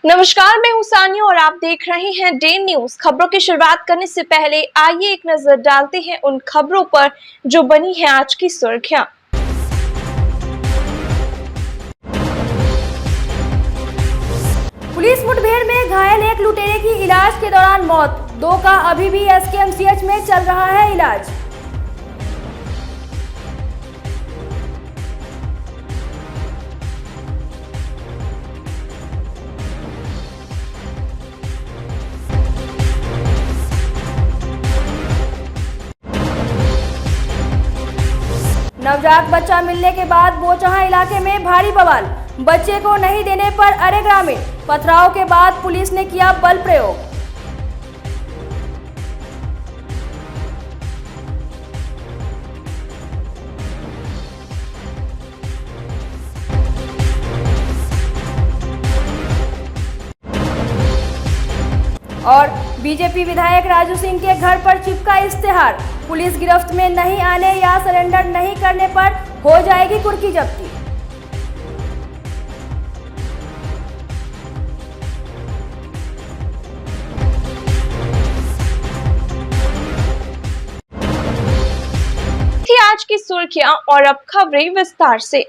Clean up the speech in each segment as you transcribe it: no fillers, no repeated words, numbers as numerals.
नमस्कार, मैं हूं सानिया और आप देख रहे हैं डे न्यूज। खबरों की शुरुआत करने से पहले आइए एक नजर डालते हैं उन खबरों पर जो बनी है आज की सुर्खियां। पुलिस मुठभेड़ में घायल एक लुटेरे की इलाज के दौरान मौत, दो का अभी भी एसकेएमसीएच में चल रहा है इलाज। नवजात बच्चा मिलने के बाद बोचहां इलाके में भारी बवाल, बच्चे को नहीं देने पर अड़े ग्रामीण, पथराव के बाद पुलिस ने किया बल प्रयोग। और बीजेपी विधायक राजू सिंह के घर पर चिपका इश्तेहार, पुलिस गिरफ्त में नहीं आने या सरेंडर नहीं करने पर हो जाएगी कुर्की जब्ती। थी आज की सुर्खियां और अब खबरें विस्तार से।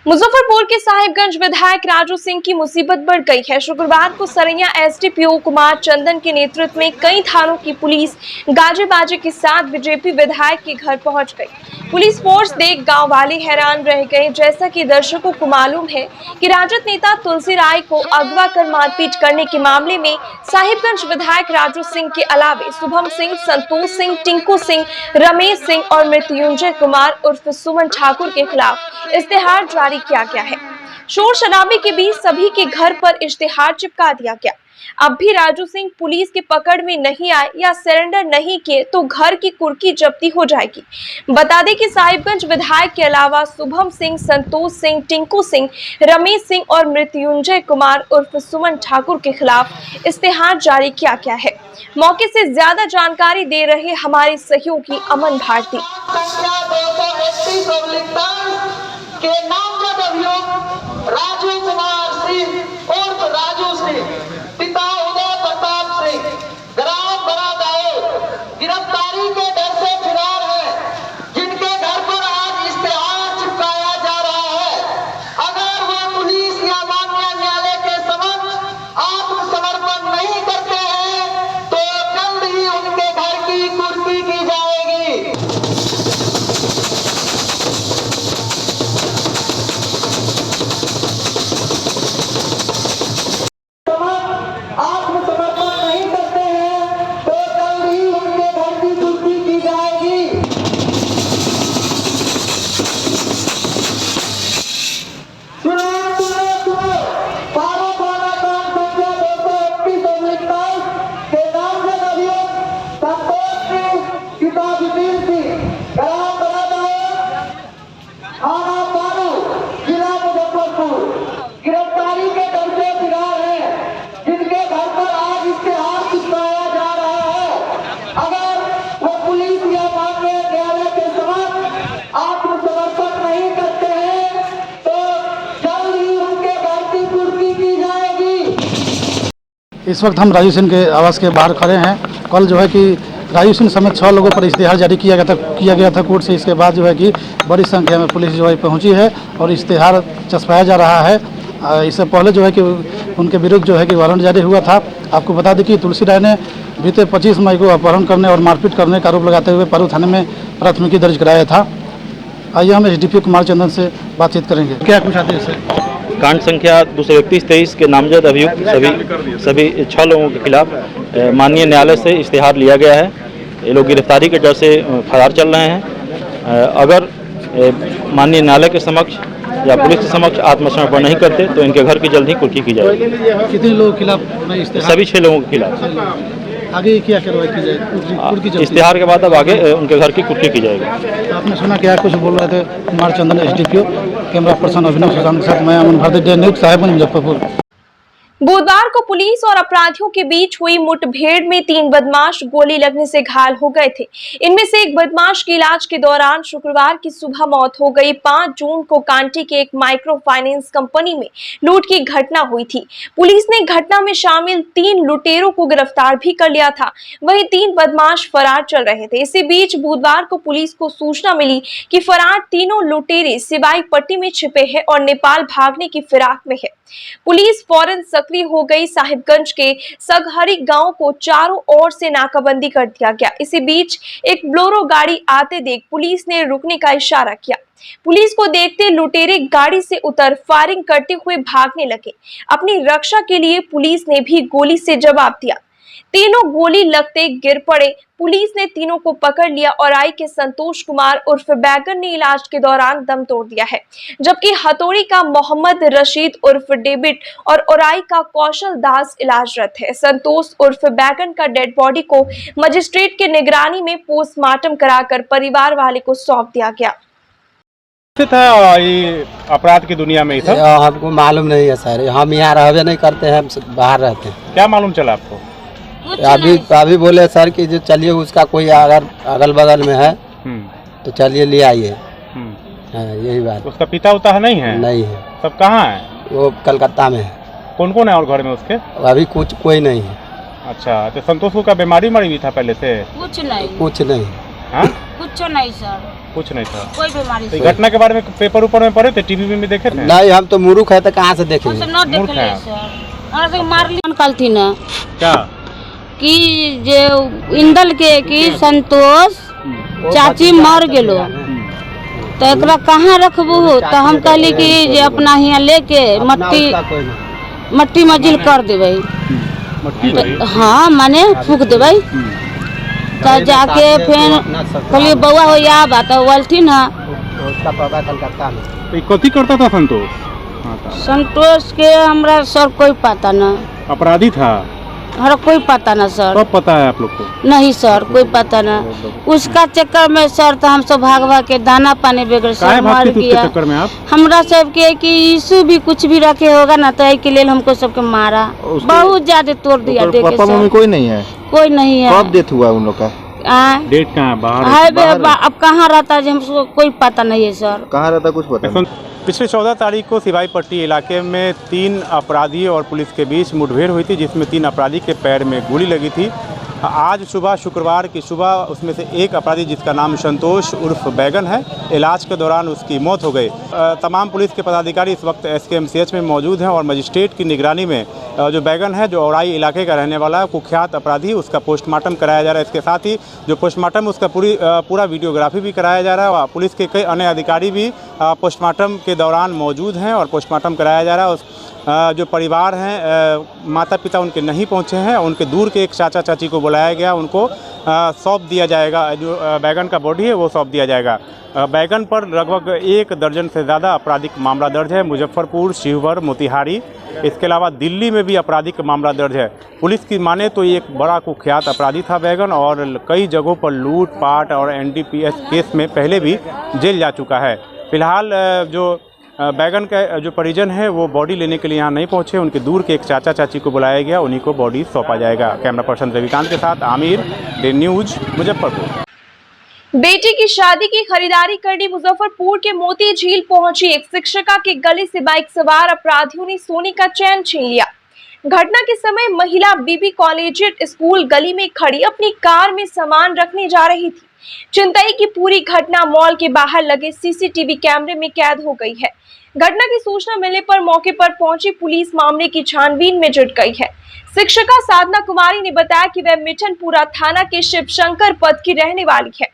मुजफ्फरपुर के साहिबगंज विधायक राजू सिंह की मुसीबत बढ़ गई है। शुक्रवार को सरैया एसडीपीओ कुमार चंदन के नेतृत्व में कई थानों की पुलिस गाजे बाजे के साथ बीजेपी विधायक के घर पहुंच गई। पुलिस फोर्स देख गांव वाले हैरान रह गए। जैसा कि दर्शकों को मालूम है कि राजद नेता तुलसी राय को अगवा कर मारपीट करने के मामले में साहिबगंज विधायक राजू सिंह के अलावे शुभम सिंह, संतोष सिंह, टिंकू सिंह, रमेश सिंह और मृत्युंजय कुमार उर्फ सुमन ठाकुर के खिलाफ इश्तेहार जारी किया गया है। शोर शराबे के बीच सभी के घर पर इश्तेहार चिपका दिया गया। अब भी राजू सिंह पुलिस के पकड़ में नहीं आए या सरेंडर नहीं किए तो घर की कुर्की जब्ती हो जाएगी। बता दें कि साहिबगंज विधायक के अलावा शुभम सिंह, संतोष सिंह, टिंकू सिंह, रमेश सिंह और मृत्युंजय कुमार उर्फ सुमन ठाकुर के खिलाफ इश्तेहार जारी किया गया है। मौके से ज्यादा जानकारी दे रहे हमारे सहयोगी अमन भारती। के नामजद अभियुक्त राजू कुमार सिंह उर्फ राजू सिंह, पिता उदय प्रताप सिंह, ग्राम बरादाओ, गिरफ्तारी के डर से फरार है, जिनके घर पर आज इश्तेहार चिपकाया जा रहा है। अगर वो पुलिस या माननीय न्यायालय के समक्ष आत्मसमर्पण नहीं करते हैं तो जल्द ही उनके घर की कुर्की की जाएगी। गिरफ्तारी के डर से फरार है, जिनके घर पर आज इश्तेहार चिपकाया जा रहा है। अगर वो पुलिस या माननीय न्यायालय के समक्ष आत्मसमर्पण नहीं करते हैं तो जल्द ही उनके घर की कुर्की की जाएगी। इस वक्त हम राजू सिंह के आवास के बाहर खड़े हैं। कल जो है कि राजू सिंह समेत 6 लोगों पर इश्तेहार जारी किया गया था कोर्ट से। इसके बाद जो है कि बड़ी संख्या में पुलिस जो है पहुंची है और इश्तेहार चस्पाया जा रहा है। इससे पहले जो है कि उनके विरुद्ध जो है कि वारंट जारी हुआ था। आपको बता दें कि तुलसी राय ने बीते 25 मई को अपहरण करने और मारपीट करने का आरोप लगाते हुए पारू थाने में प्राथमिकी दर्ज कराया था। आइए हम एसडीपीओ कुमार चंदन से बातचीत करेंगे। क्या कुछ आते हैं? कांड संख्या 231-23 के नामजद अभियुक्त सभी 6 लोगों के खिलाफ माननीय न्यायालय से इश्तेहार लिया गया है। ये लोग गिरफ्तारी के डर से फरार चल रहे हैं। अगर माननीय न्यायालय के समक्ष या पुलिस के समक्ष आत्मसमर्पण नहीं करते तो इनके घर की जल्द ही कुर्की की जाएगी। कितने लोगों के खिलाफ? सभी 6 लोगों के खिलाफ। आगे क्या कार्रवाई की जाएगी? इश्तेहार के बाद अब आगे उनके घर की कुर्की की जाएगी। आपने सुना क्या कुछ बोल रहे थे कुमार चंदन एसडीपीओ। कैमरा पर्सन अभिनव सुशांत के साथ मैं अमन भारती, डे न्यूज, साहिबगंज, मुजफ्फरपुर। बुधवार को पुलिस और अपराधियों के बीच हुई मुठभेड़ में 3 बदमाश गोली लगने से घायल हो गए थे। इनमें से एक बदमाश की इलाज के दौरान शुक्रवार की सुबह मौत हो गई। 5 जून को कांटी के एक माइक्रो फाइनेंस कंपनी में लूट की घटना हुई थी। पुलिस ने घटना में शामिल 3 लुटेरों को गिरफ्तार भी कर लिया था। वहीं 3 बदमाश फरार चल रहे थे। इसी बीच बुधवार को पुलिस को सूचना मिली कि फरार तीनों लुटेरे सिवाई पट्टी में छिपे हैं और नेपाल भागने की फिराक में है। पुलिस फौरन सक्रिय हो गई। साहिबगंज के सगहरी गांव को चारों ओर से नाकाबंदी कर दिया गया। इसी बीच एक बोलेरो गाड़ी आते देख पुलिस ने रुकने का इशारा किया। पुलिस को देखते लुटेरे गाड़ी से उतर फायरिंग करते हुए भागने लगे। अपनी रक्षा के लिए पुलिस ने भी गोली से जवाब दिया। तीनों गोली लगते गिर पड़े। पुलिस ने तीनों को पकड़ लिया और आई के संतोष कुमार उर्फ बैगन ने इलाज के दौरान दम तोड़ दिया है, जबकि हथौड़ी का मोहम्मद रशीद उर्फ डेविड और ओराई का कौशल दास इलाजरत है। संतोष उर्फ बैगन का डेड बॉडी को मजिस्ट्रेट के निगरानी में पोस्टमार्टम कराकर परिवार वाले को सौंप दिया गया। था ये अपराध की दुनिया में ही था? हमको मालूम नहीं है सर, हम यहाँ रहबे नहीं करते हैं, हम बाहर रहते हैं। क्या मालूम चला आपको? अभी बोले सर कि जो चलिए उसका कोई अगर अगल बगल में है तो चलिए ले आइए। यही बात। उसका पिता उता है? नहीं है। नहीं है। सब कहाँ है? वो कलकत्ता में है। कौन कौन है और घर में उसके? अभी कोई नहीं है। अच्छा, तो संतोष को का बीमारी मरी हुई था पहले से? कुछ नहीं। हाँ? कुछ नहीं सर, कुछ नहीं था। कोई बीमारी। तो घटना के बारे में पेपर ऊपर में पढ़े थे, टीवी में देखे थे? नहीं, हम तो मूर्ख है तो कहाँ से देखेंगे? मूर्ख है। कल थी ना क्या कि जो इंदल के कि संतोष चाची मर गेलो तो एकरा कहाँ रखबू? तो हम कहली कि जे अपना यहाँ लेके मट्टी मजिल कर देवे। हाँ, माने फूक देवे। तो जाके फिर कहलिए बउआ हो या बात बोलथिन है। कथी करता था संतोष? संतोष के हमरा सर कोई पता ना। अपराधी था? हमारा कोई पता ना सर। सब पता है आप लोग को? नहीं सर, कोई पता ना। उसका चक्कर में सर तो हम सब भाग के दाना पानी बगैर सब मर गया। चक्कर में आप? हमरा सब के कि यीशु भी कुछ भी रखे होगा ना तो के लिए हमको सबके मारा, बहुत ज्यादा तोड़ दिया। पापा मम्मी कोई नहीं है? कोई नहीं है। कब डेथ हुआ उन लोग का? डेट कहाँ है? बाहर। अब कहाँ रहता है हमको कोई पता नहीं है सर। कहाँ रहता कुछ पता नहीं। पिछले 14 तारीख को सिवाई पट्टी इलाके में 3 अपराधी और पुलिस के बीच मुठभेड़ हुई थी, जिसमें 3 अपराधी के पैर में गोली लगी थी। आज सुबह, शुक्रवार की सुबह, उसमें से एक अपराधी जिसका नाम संतोष उर्फ बैगन है, इलाज के दौरान उसकी मौत हो गई। तमाम पुलिस के पदाधिकारी इस वक्त SKMCH में मौजूद हैं और मजिस्ट्रेट की निगरानी में जो बैगन है, जो औराई इलाके का रहने वाला कुख्यात अपराधी, उसका पोस्टमार्टम कराया जा रहा है। इसके साथ ही जो पोस्टमार्टम उसका पूरा वीडियोग्राफी भी कराया जा रहा है। पुलिस के कई अन्य अधिकारी भी पोस्टमार्टम के दौरान मौजूद हैं और पोस्टमार्टम कराया जा रहा है। जो परिवार हैं, माता पिता उनके नहीं पहुंचे हैं, उनके दूर के एक चाचा चाची को बुलाया गया, उनको सौंप दिया जाएगा। जो बैगन का बॉडी है वो सौंप दिया जाएगा। बैगन पर लगभग 1 दर्जन से ज़्यादा आपराधिक मामला दर्ज है। मुजफ्फरपुर, शिवहर, मोतिहारी, इसके अलावा दिल्ली में भी आपराधिक मामला दर्ज है। पुलिस की माने तो ये एक बड़ा कुख्यात अपराधी था बैगन, और कई जगहों पर लूटपाट और NDPS केस में पहले भी जेल जा चुका है। फिलहाल जो बैगन का जो परिजन है वो बॉडी लेने के लिए यहाँ नहीं पहुँचे, उनके दूर के एक चाचा चाची को बुलाया गया, उन्हीं को बॉडी सौंपा जाएगा। कैमरा पर्सन रविकांत के साथ आमिर, डे न्यूज, मुजफ्फरपुर। बेटी की शादी की खरीदारी करने मुजफ्फरपुर के मोती झील पहुंची एक शिक्षिका के गले से बाइक सवार अपराधियों ने सोने का चैन छीन लिया। घटना के समय महिला बीबी कॉलेजिएट स्कूल गली में खड़ी अपनी कार में सामान रखने जा रही थी। चिंताई की पूरी घटना मॉल के बाहर लगे CCTV कैमरे में कैद हो गई है। घटना की सूचना मिलने पर मौके पर पहुंची पुलिस मामले की छानबीन में जुट गई है। शिक्षिका साधना कुमारी ने बताया कि वह मिठनपुरा थाना के शिवशंकर पद की रहने वाली है।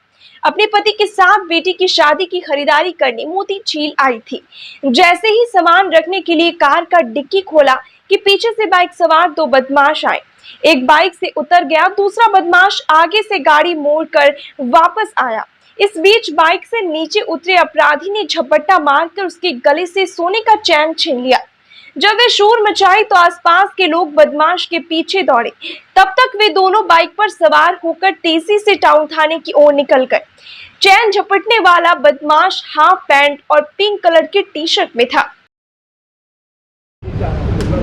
अपने पति के साथ बेटी की शादी की खरीदारी करने मोती झील आई थी। जैसे ही सामान रखने के लिए कार का डिक्की खोला कि पीछे से बाइक सवार 2 बदमाश आए। एक बाइक से उतर गया, दूसरा बदमाश आगे से गाड़ी मोड़कर वापस आया। इस बीच बाइक से नीचे उतरे अपराधी ने झपट्टा मारकर उसके गले से सोने का चैन छीन लिया। जब वे शोर मचाई तो आसपास के लोग बदमाश के पीछे दौड़े। तब तक वे दोनों बाइक पर सवार होकर तेजी से टाउन थाने की ओर निकल गए। चैन झपटने वाला बदमाश हाफ पैंट और पिंक कलर की टी-शर्ट में था।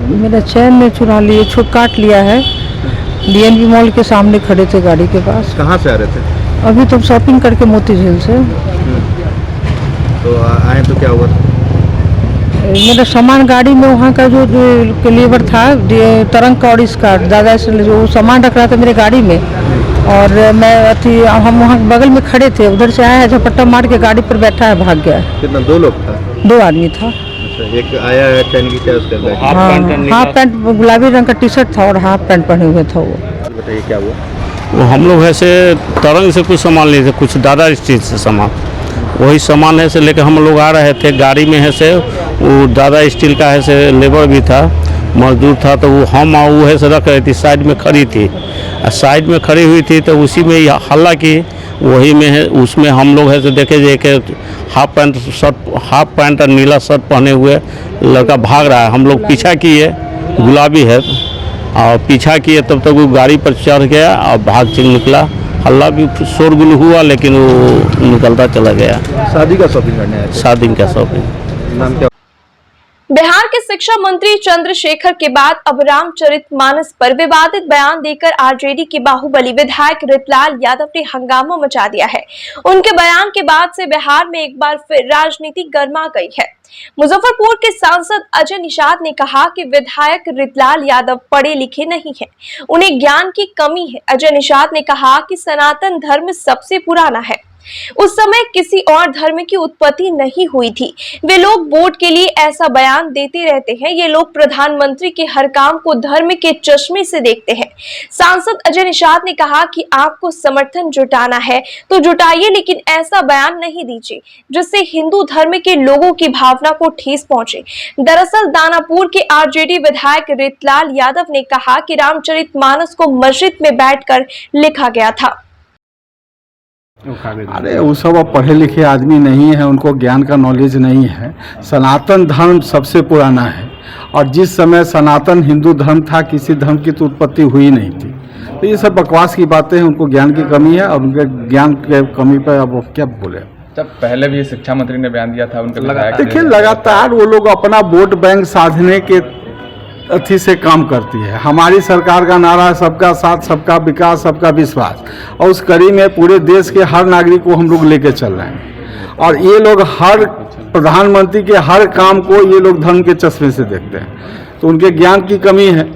मेरा चैन में चुरा लिए, छुप काट लिया है। डीएनबी मॉल के सामने खड़े थे गाड़ी के पास। कहाँ से आ रहे थे? अभी तो शॉपिंग करके मोती झील से। तो आए तो क्या हुआ? मेरा सामान गाड़ी में, वहाँ का जो लेबर था तरंग का और इसका दादा से जो सामान रख रहा था मेरे गाड़ी में, और मैं हम वहाँ बगल में खड़े थे, उधर से आया है, झपट्टा मार के गाड़ी पर बैठा है, भाग गया। कितना? 2 लोग था? 2 आदमी था। अच्छा, एक आया है चैन की, क्या उसका बैग? हाफ पैंट गुलाबी रंग का टी शर्ट था और हाफ पैंट पहने हुए था वो। बताइए क्या हुआ? वो हम लोग ऐसे तरंग से कुछ सामान लिए थे, कुछ दादा स्ट्रीट से सामान, वही सामान है से लेकर हम लोग आ रहे थे गाड़ी में है से। वो दादा स्टील का है से लेबर भी था, मजदूर था, तो वो हम वो है से रख रही थी, साइड में खड़ी थी, साइड में खड़ी हुई थी, तो उसी में हल्ला की, वही में है, उसमें हम लोग है से देखे जे कि हाफ पैंट और नीला शर्ट पहने हुए लड़का भाग रहा है। हम लोग पीछा किए, गुलाबी है, और पीछा किए तब तक वो गाड़ी पर चढ़ गया और भाग चल निकला। हल्ला भी शोरगुल हुआ, लेकिन वो निकलता चला गया। शादी का शॉपिंग करने आए थे? शादी का शॉपिंग। नाम क्या? बिहार के शिक्षा मंत्री चंद्रशेखर के बाद अब रामचरितमानस पर विवादित बयान देकर आरजेडी के बाहुबली विधायक रितलाल यादव ने हंगामा मचा दिया है। उनके बयान के बाद से बिहार में एक बार फिर राजनीति गर्मा गई है। मुजफ्फरपुर के सांसद अजय निषाद ने कहा कि विधायक रितलाल यादव पढ़े लिखे नहीं हैं, उन्हें ज्ञान की कमी है। अजय निषाद ने कहा कि सनातन धर्म सबसे पुराना है, उस समय किसी और धर्म की उत्पत्ति नहीं हुई थी। वे लोग वोट के लिए ऐसा बयान देते रहते हैं। ये लोग प्रधानमंत्री के हर काम को धर्म के चश्मे से देखते हैं। सांसद अजय निषाद ने कहा कि आपको समर्थन जुटाना है तो जुटाइए, लेकिन ऐसा बयान नहीं दीजिए जिससे हिंदू धर्म के लोगों की भावना को ठेस पहुंचे। दरअसल दानापुर के आरजेडी विधायक रितलाल यादव ने कहा कि रामचरितमानस को मस्जिद में बैठकर लिखा गया था। अरे वो सब अब पढ़े लिखे आदमी नहीं है, उनको ज्ञान का नॉलेज नहीं है। सनातन धर्म सबसे पुराना है, और जिस समय सनातन हिंदू धर्म था, किसी धर्म की तो उत्पत्ति हुई नहीं थी। तो ये सब बकवास की बातें हैं, उनको ज्ञान की कमी है, और उनके ज्ञान के कमी पर अब वो क्या बोले। जब पहले भी शिक्षा मंत्री ने बयान दिया था उनके, देखिए लगातार वो लोग अपना वोट बैंक साधने के अथी से काम करती है। हमारी सरकार का नारा है सबका साथ, सबका विकास, सबका विश्वास, और उस कड़ी में पूरे देश के हर नागरिक को हम लोग लेके चल रहे हैं। और ये लोग हर प्रधानमंत्री के हर काम को ये लोग धर्म के चश्मे से देखते हैं, तो उनके ज्ञान की कमी है।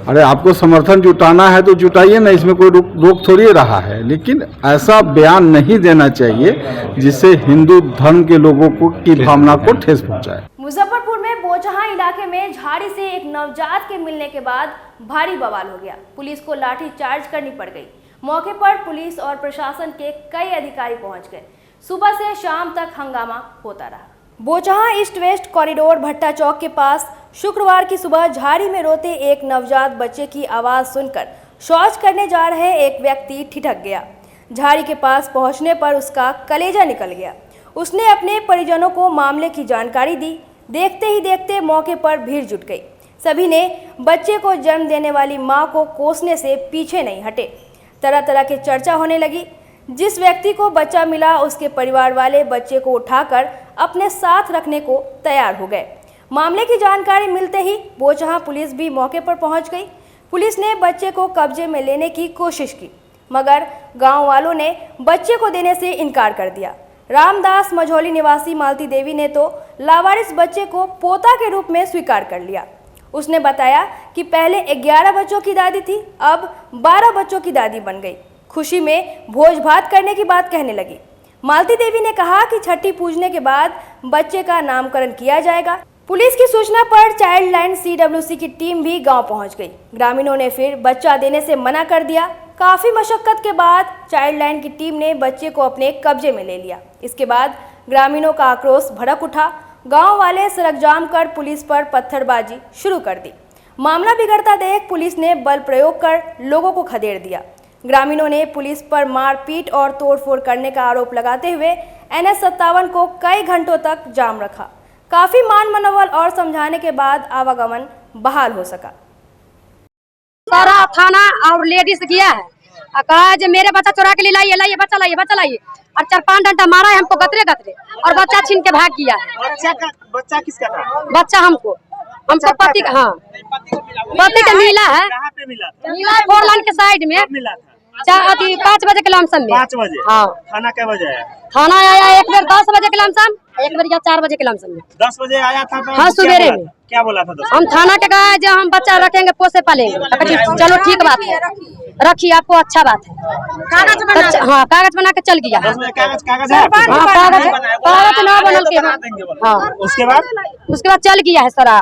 अरे आपको समर्थन जुटाना है तो जुटाइए ना, इसमें कोई रोक थोड़ी रहा है, लेकिन ऐसा बयान नहीं देना चाहिए जिससे हिंदू धर्म के लोगों को की भावना को ठेस पहुंचाए। मुजफ्फरपुर में बोचहां इलाके में झाड़ी से एक नवजात के मिलने के बाद भारी बवाल हो गया। पुलिस को लाठी चार्ज करनी पड़ गई। मौके पर पुलिस और प्रशासन के कई अधिकारी पहुंच गए। सुबह से शाम तक हंगामा होता रहा। बोचहां ईस्ट वेस्ट कॉरिडोर भट्टा चौक के पास शुक्रवार की सुबह झाड़ी में रोते एक नवजात बच्चे की आवाज़ सुनकर शौच करने जा रहे एक व्यक्ति ठिठक गया। झाड़ी के पास पहुंचने पर उसका कलेजा निकल गया। उसने अपने परिजनों को मामले की जानकारी दी। देखते ही देखते मौके पर भीड़ जुट गई। सभी ने बच्चे को जन्म देने वाली मां को कोसने से पीछे नहीं हटे। तरह तरह की चर्चा होने लगी। जिस व्यक्ति को बच्चा मिला उसके परिवार वाले बच्चे को उठाकर अपने साथ रखने को तैयार हो गए। मामले की जानकारी मिलते ही बोचहां पुलिस भी मौके पर पहुंच गई। पुलिस ने बच्चे को कब्जे में लेने की कोशिश की, मगर गांव वालों ने बच्चे को देने से इनकार कर दिया। रामदास मझौली निवासी मालती देवी ने तो लावारिस बच्चे को पोता के रूप में स्वीकार कर लिया। उसने बताया कि पहले 11 बच्चों की दादी थी, अब 12 बच्चों की दादी बन गई। खुशी में भोज भात करने की बात कहने लगी। मालती देवी ने कहा कि छठी पूजने के बाद बच्चे का नामकरण किया जाएगा। पुलिस की सूचना पर चाइल्ड लाइन CWC की टीम भी गांव पहुंच गई। ग्रामीणों ने फिर बच्चा देने से मना कर दिया। काफी मशक्कत के बाद चाइल्ड लाइन की टीम ने बच्चे को अपने कब्जे में ले लिया। इसके बाद ग्रामीणों का आक्रोश भड़क उठा। गांव वाले सड़क जाम कर पुलिस पर पत्थरबाजी शुरू कर दी। मामला बिगड़ता देख पुलिस ने बल प्रयोग कर लोगों को खदेड़ दिया। ग्रामीणों ने पुलिस पर मारपीट और तोड़फोड़ करने का आरोप लगाते हुए NH57 को कई घंटों तक जाम रखा। काफी मान मनोबल और समझाने के बाद आवागमन बहाल हो सका। सारा थाना और लेडीज किया है, कहा जो मेरे बच्चा चुरा के लाइए लाइए बच्चा लाइए बच्चा लाइए, और 4-5 डंडा मारा है हमको गतरे गतरे, और बच्चा छीन के भाग किया है। बच्चा किसका था? बच्चा हमको हमको पति हाँ पति का मिला है। मिला है 4 लाइन के साइड में। 5 बजे के लमसम में। 5 बजे। हाँ। थाना क्या बजे आया? थाना आया एक बार 10 बजे के लमसम, एक बार 4 बजे के लमसम में। 10 बजे आया था तो हाँ सवेरे में। क्या बोला था? हम थाना के कहा जो हम बच्चा रखेंगे पोसे पालेंगे। चलो ठीक बात है, रखिए आपको अच्छा बात है। हाँ कागज बना के चल गया। कागज हाँ कागज ना बनल के। हाँ उसके बाद चल गया है सारा।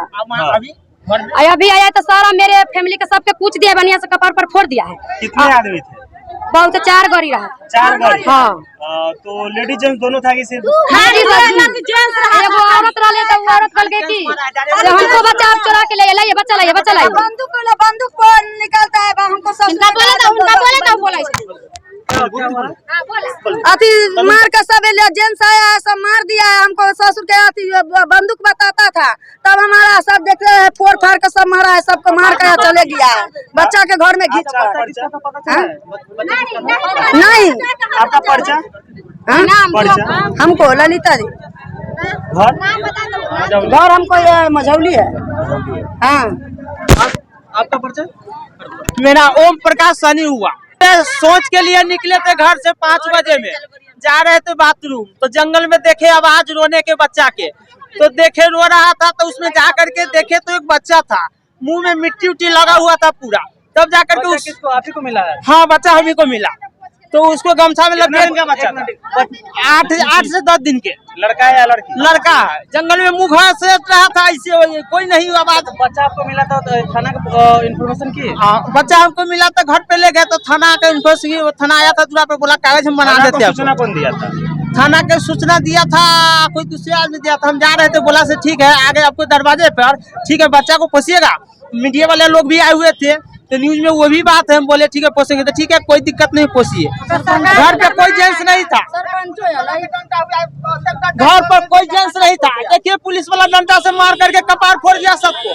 अभी आया तो सारा मेरे फैमिली का सबके पूछ दिया, बढ़िया से कपार पर फोड़ दिया है। कितने आदमी थे? बहुत 4 गाड़ी रहा। 4 गाड़ी? हाँ। तो लेडीज जेंट्स दोनों था कि सिर्फ? एगो औरत रहे तो औरत बोल गई कि हमको बच्चा चुरा के ले लाइए, बच्चा लाइए, बच्चा लाइए। बंदूक निकलता है हमको सब बोला अति मार का सब जेंट्स आया है, सब मार दिया है हमको। ससुर के अति बंदूक बताता था तब हमारा सब देख रहे हैं, फोड़ फाड़ के सब मारा है, सबको मार कर चले गया है बच्चा के घर में घींच कर। नहीं आपका पर्चा? हमको ललिता जी घर हमको ये मझौली है। हाँ आपका पर्चा? मेरा ओम प्रकाश सनी हुआ। सोच के लिए निकले थे घर से 5 बजे में, जा रहे थे बाथरूम तो जंगल में देखे आवाज रोने के बच्चा के, तो देखे रो रहा था तो उसमें जा करके देखे तो एक बच्चा था, मुंह में मिट्टी उट्टी लगा हुआ था पूरा। तब जा करके किसको? आप ही को मिला है? हाँ बच्चा हम ही को मिला, तो उसको गमछा में लग का बच्चा था? 8 से 10 दिन के। लड़का है या लड़की? लड़का है। जंगल में मुँह से रहा था ऐसे, कोई नहीं आवाज। बच्चा आपको मिला था तो थाना का इन्फॉर्मेशन की? हाँ बच्चा हमको मिला तो घर पे ले गए तो थाना का इन्फॉर्मेशन, थाना आया था दूरा पे, बोला कागज हम बना देते हैं। सूचना कौन दिया था? थाना के सूचना दिया था कोई दूसरे आदमी दिया था। हम जा रहे थे, बोला से ठीक है आगे आपको दरवाजे पर, ठीक है बच्चा को पोसिएगा। मीडिया वाले लोग भी आए हुए थे तो न्यूज में वो भी बात है, हम बोले ठीक है पोसेंगे, तो ठीक है कोई दिक्कत नहीं, पोसिए। घर पे कोई जेंट्स नहीं था, घर पर कोई जेंट्स नहीं था। देखिए पुलिस वाला डंडा से मार करके कपार फोड़ दिया सबको।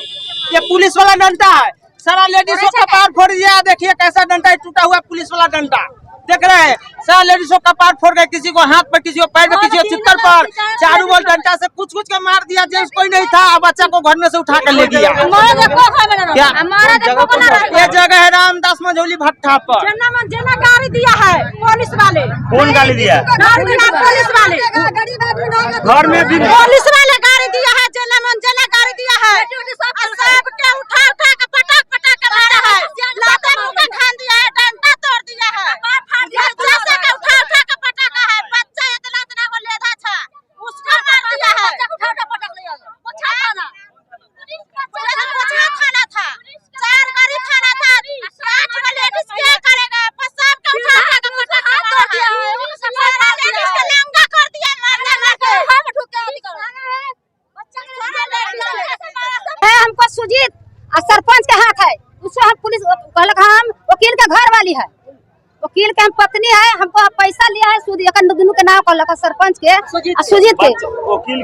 ये पुलिस वाला डंडा है, सारा लेडीज को कपार फोड़ दिया। देखिए कैसा डंडा टूटा हुआ पुलिस वाला डंडा, देख रहे हैं। सारा लेडीज को कपार फोड़ गए, किसी को हाथ पर, किसी को पैर में, किसी को चित्तर पर, चारों बल डंडा से कुछ के मार दिया। जेंट्स कोई नहीं था, बच्चा को घर में से उठा कर ले गया। क्या ये जगह है? रामदास मझौली भट्टा पर। गाड़ी दिया है पुलिस वाले। कौन गाड़ी दिया? पुलिस वाले घर में भी पुलिस वाले गाड़ी दिया है, जना गाड़ी दिया है। सब के उठा के पटक के मारा है, लाते मुंह में खान दिया है, डंडा तोड़ दिया है, जैसे के उठा के पटका है। बच्चा इतना को लेदा था, उसको मार दिया है। उठा के पटक लिया, पोछा थाना था, 4 गाड़ी थाना था, 8 को लेडीज क्या करेगा? सब के उठा के पटक दिया है, सारा लेडीज के लंगा कर दिया, मारने लगे। हम ठुके है हमको सुजीत और सरपंच के हाथ है, उसको हम पुलिस कहलक हम वकील के घर वाली है, वकील के हम पत्नी है, हमको पैसा लिया है सूद दोनों के नाम कहलक सरपंच के सुजीत के। वकील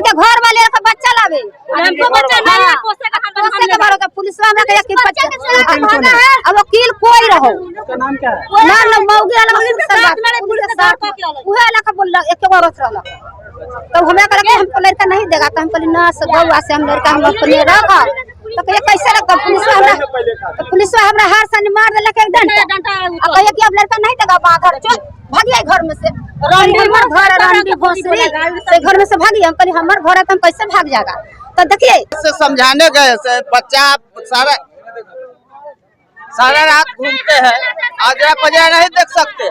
के घर वाले का बच्चा लावे, हमको बच्चा नहीं है, पोसे के बारे का पुलिस वाला के अब वकील कोई रहो। नाम क्या है? नाम मौगी वाला उहे लखा बोल एक औरत रहला, तो हमें करके हमको लड़का नहीं देगा, तो हम कहली ना बउआ से हम लड़का हम अपने रखा, तो कहिए कैसे रखा? पुलिस हमरा हार से मार देलक एक डंडा, अब कहिए कि अब लड़का नहीं देगा, बाहर चल भागिए घर में से। हमर घर रंडी भोसरी से घर में से भागी, हम कहली हमर घर है तो हम कैसे भाग जाएगा? तो देखिए से समझाने गए से बच्चा सारा रात घूमते हैं, आजरा पजरा नहीं देख सकते।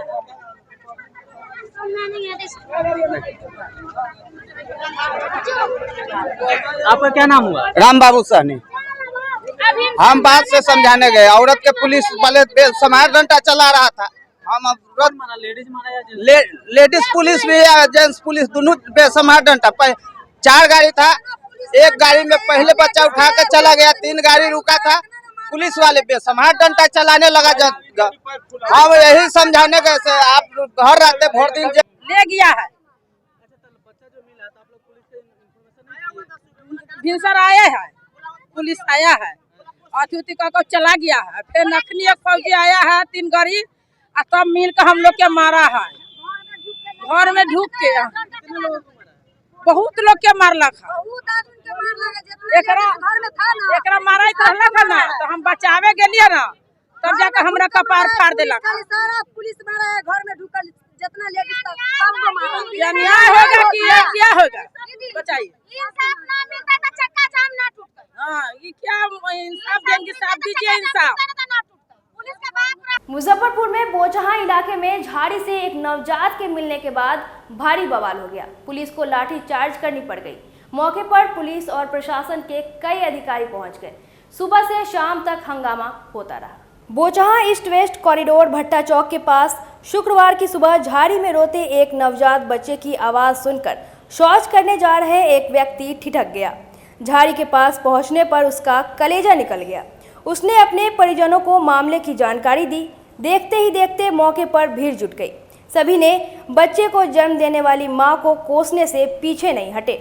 आपका क्या नाम हुआ? राम बाबू सहनी। हम बात से समझाने गए, औरत के पुलिस वाले समार डंडा चला रहा था। हम लेडीज पुलिस भी है, जेंट्स पुलिस दोनों बेसमार डंडा। 4 गाड़ी था, एक गाड़ी में पहले बच्चा उठा कर चला गया, 3 गाड़ी रुका था, पुलिस वाले बेसमार डंडा चलाने लगा। हम यही समझाने गए से आप घर रहते भोर दिन ले गया है। भिनसर आया है, पुलिस आया है, अथी को चला गया है, फिर नखनी एक फौजी आया है 3 गाड़ी, और तब मिल कर हम लोग के मारा है, घर में ढुक के बहुत लोग के मारलक है। एकरा मारा ना तो हम बचावे गेलिए ना तब जाकर हमरा कपार फाड़ देला। सारा पुलिस मारा है, घर में ढुकल जितना लेडीज था सबको मारा। ये न्याय होगा कि ये क्या होगा बताइए। इंसाफ ना मिलता तो चक्का जाम ना टूटता। हाँ ये क्या इंसाफ देंगे, साफ दीजिए इंसाफ। मुजफ्फरपुर में बोचहा इलाके में झाड़ी से एक नवजात के मिलने के बाद भारी बवाल हो गया। पुलिस को लाठी चार्ज करनी पड़ गई। मौके पर पुलिस और प्रशासन के कई अधिकारी पहुंच गए। सुबह से शाम तक हंगामा होता रहा। बोचहा ईस्ट वेस्ट कॉरिडोर भट्टा चौक के पास शुक्रवार की सुबह झाड़ी में रोते एक नवजात बच्चे की आवाज़ सुनकर शौच करने जा रहे एक व्यक्ति ठिठक गया। झाड़ी के पास पहुंचने पर उसका कलेजा निकल गया। उसने अपने परिजनों को मामले की जानकारी दी। देखते ही देखते मौके पर भीड़ जुट गई। सभी ने बच्चे को जन्म देने वाली मां को कोसने से पीछे नहीं हटे।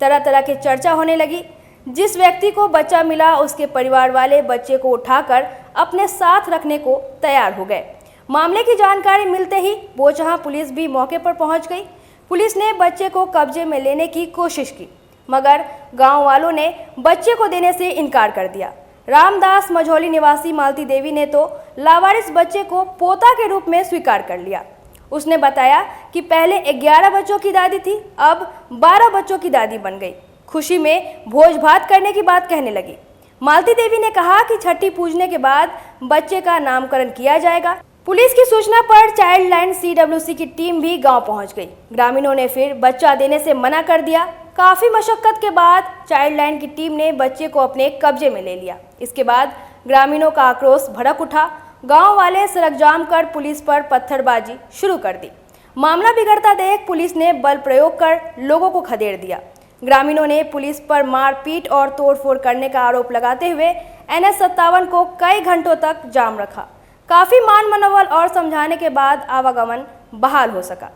तरह तरह की चर्चा होने लगी। जिस व्यक्ति को बच्चा मिला उसके परिवार वाले बच्चे को उठाकर अपने साथ रखने को तैयार हो गए। मामले की जानकारी मिलते ही बोचहा पुलिस भी मौके पर पहुंच गई। पुलिस ने बच्चे को कब्जे में लेने की कोशिश की, मगर गांव वालों ने बच्चे को देने से इनकार कर दिया। रामदास मझौली निवासी मालती देवी ने तो लावारिस बच्चे को पोता के रूप में स्वीकार कर लिया। उसने बताया कि पहले 11 बच्चों की दादी थी, अब 12 बच्चों की दादी बन गई। खुशी में भोज भात करने की बात कहने लगी। मालती देवी ने कहा कि छठी पूजने के बाद बच्चे का नामकरण किया जाएगा। पुलिस की सूचना पर चाइल्ड लाइन CWC की टीम भी गांव पहुंच गई। ग्रामीणों ने फिर बच्चा देने से मना कर दिया। काफी मशक्कत के बाद चाइल्ड लाइन की टीम ने बच्चे को अपने कब्जे में ले लिया। इसके बाद ग्रामीणों का आक्रोश भड़क उठा। गांव वाले सड़क जाम कर पुलिस पर पत्थरबाजी शुरू कर दी। मामला बिगड़ता देख पुलिस ने बल प्रयोग कर लोगों को खदेड़ दिया। ग्रामीणों ने पुलिस पर मारपीट और तोड़फोड़ करने का आरोप लगाते हुए NH57 को कई घंटों तक जाम रखा। काफी मान मनोबल और समझाने के बाद आवागमन बहाल हो सका।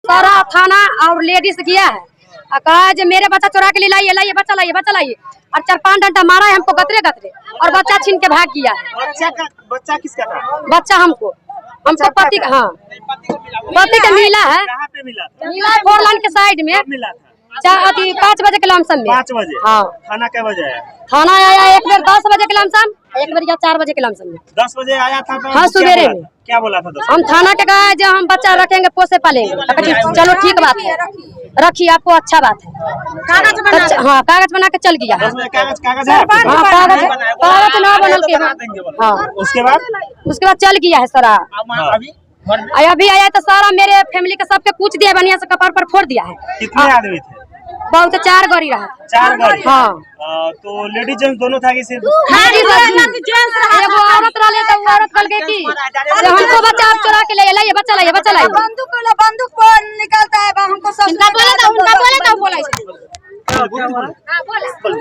सारा थाना और लेडीज किया है, कहा जो मेरे बच्चा चुरा के ले लाइए, लाइए बच्चा लाइए, बच्चा लाइए, और 4-5 डंडा मारा है हमको गतरे गतरे, और बच्चा छीन के भाग किया है। बच्चा किसका था? बच्चा हमको पति का, हाँ पति का मिला है। कहाँ पे मिला था? मिला 4 लाइन के साइड में मिला था 5 बजे के लमसम में। 5 बजे? हाँ। थाना क्या बजे आया? थाना आया एक बार 10 बजे के लमसम, एक बार 4 बजे के लमसम में। 10 बजे आया था तो हाँ सुबेरे में। क्या बोला था? 10 हम थाना के कहा जो हम बच्चा रखेंगे पोसे पालेंगे। चलो ठीक बात है, रखिए आपको अच्छा बात है। हाँ कागज बना के चल गया। कागज हाँ कागज ना बनल के। हाँ उसके बाद चल गया है सारा। अभी आया तो सारा मेरे फैमिली का सबके पूछ दिया, बढ़िया से कपार पर फोड़ दिया है। कितने आदमी थे? बहुत 4 गाड़ी रहा। 4 गाड़ी? हाँ। तो लेडीज जेंट्स दोनों था कि सिर्फ? एगो औरत रहे तो औरत कल के की हमको बच्चा आप चुरा के ले लाइए, बच्चा लाइए, बच्चा लाइए। बंदूक को निकलता है हमको सब बोला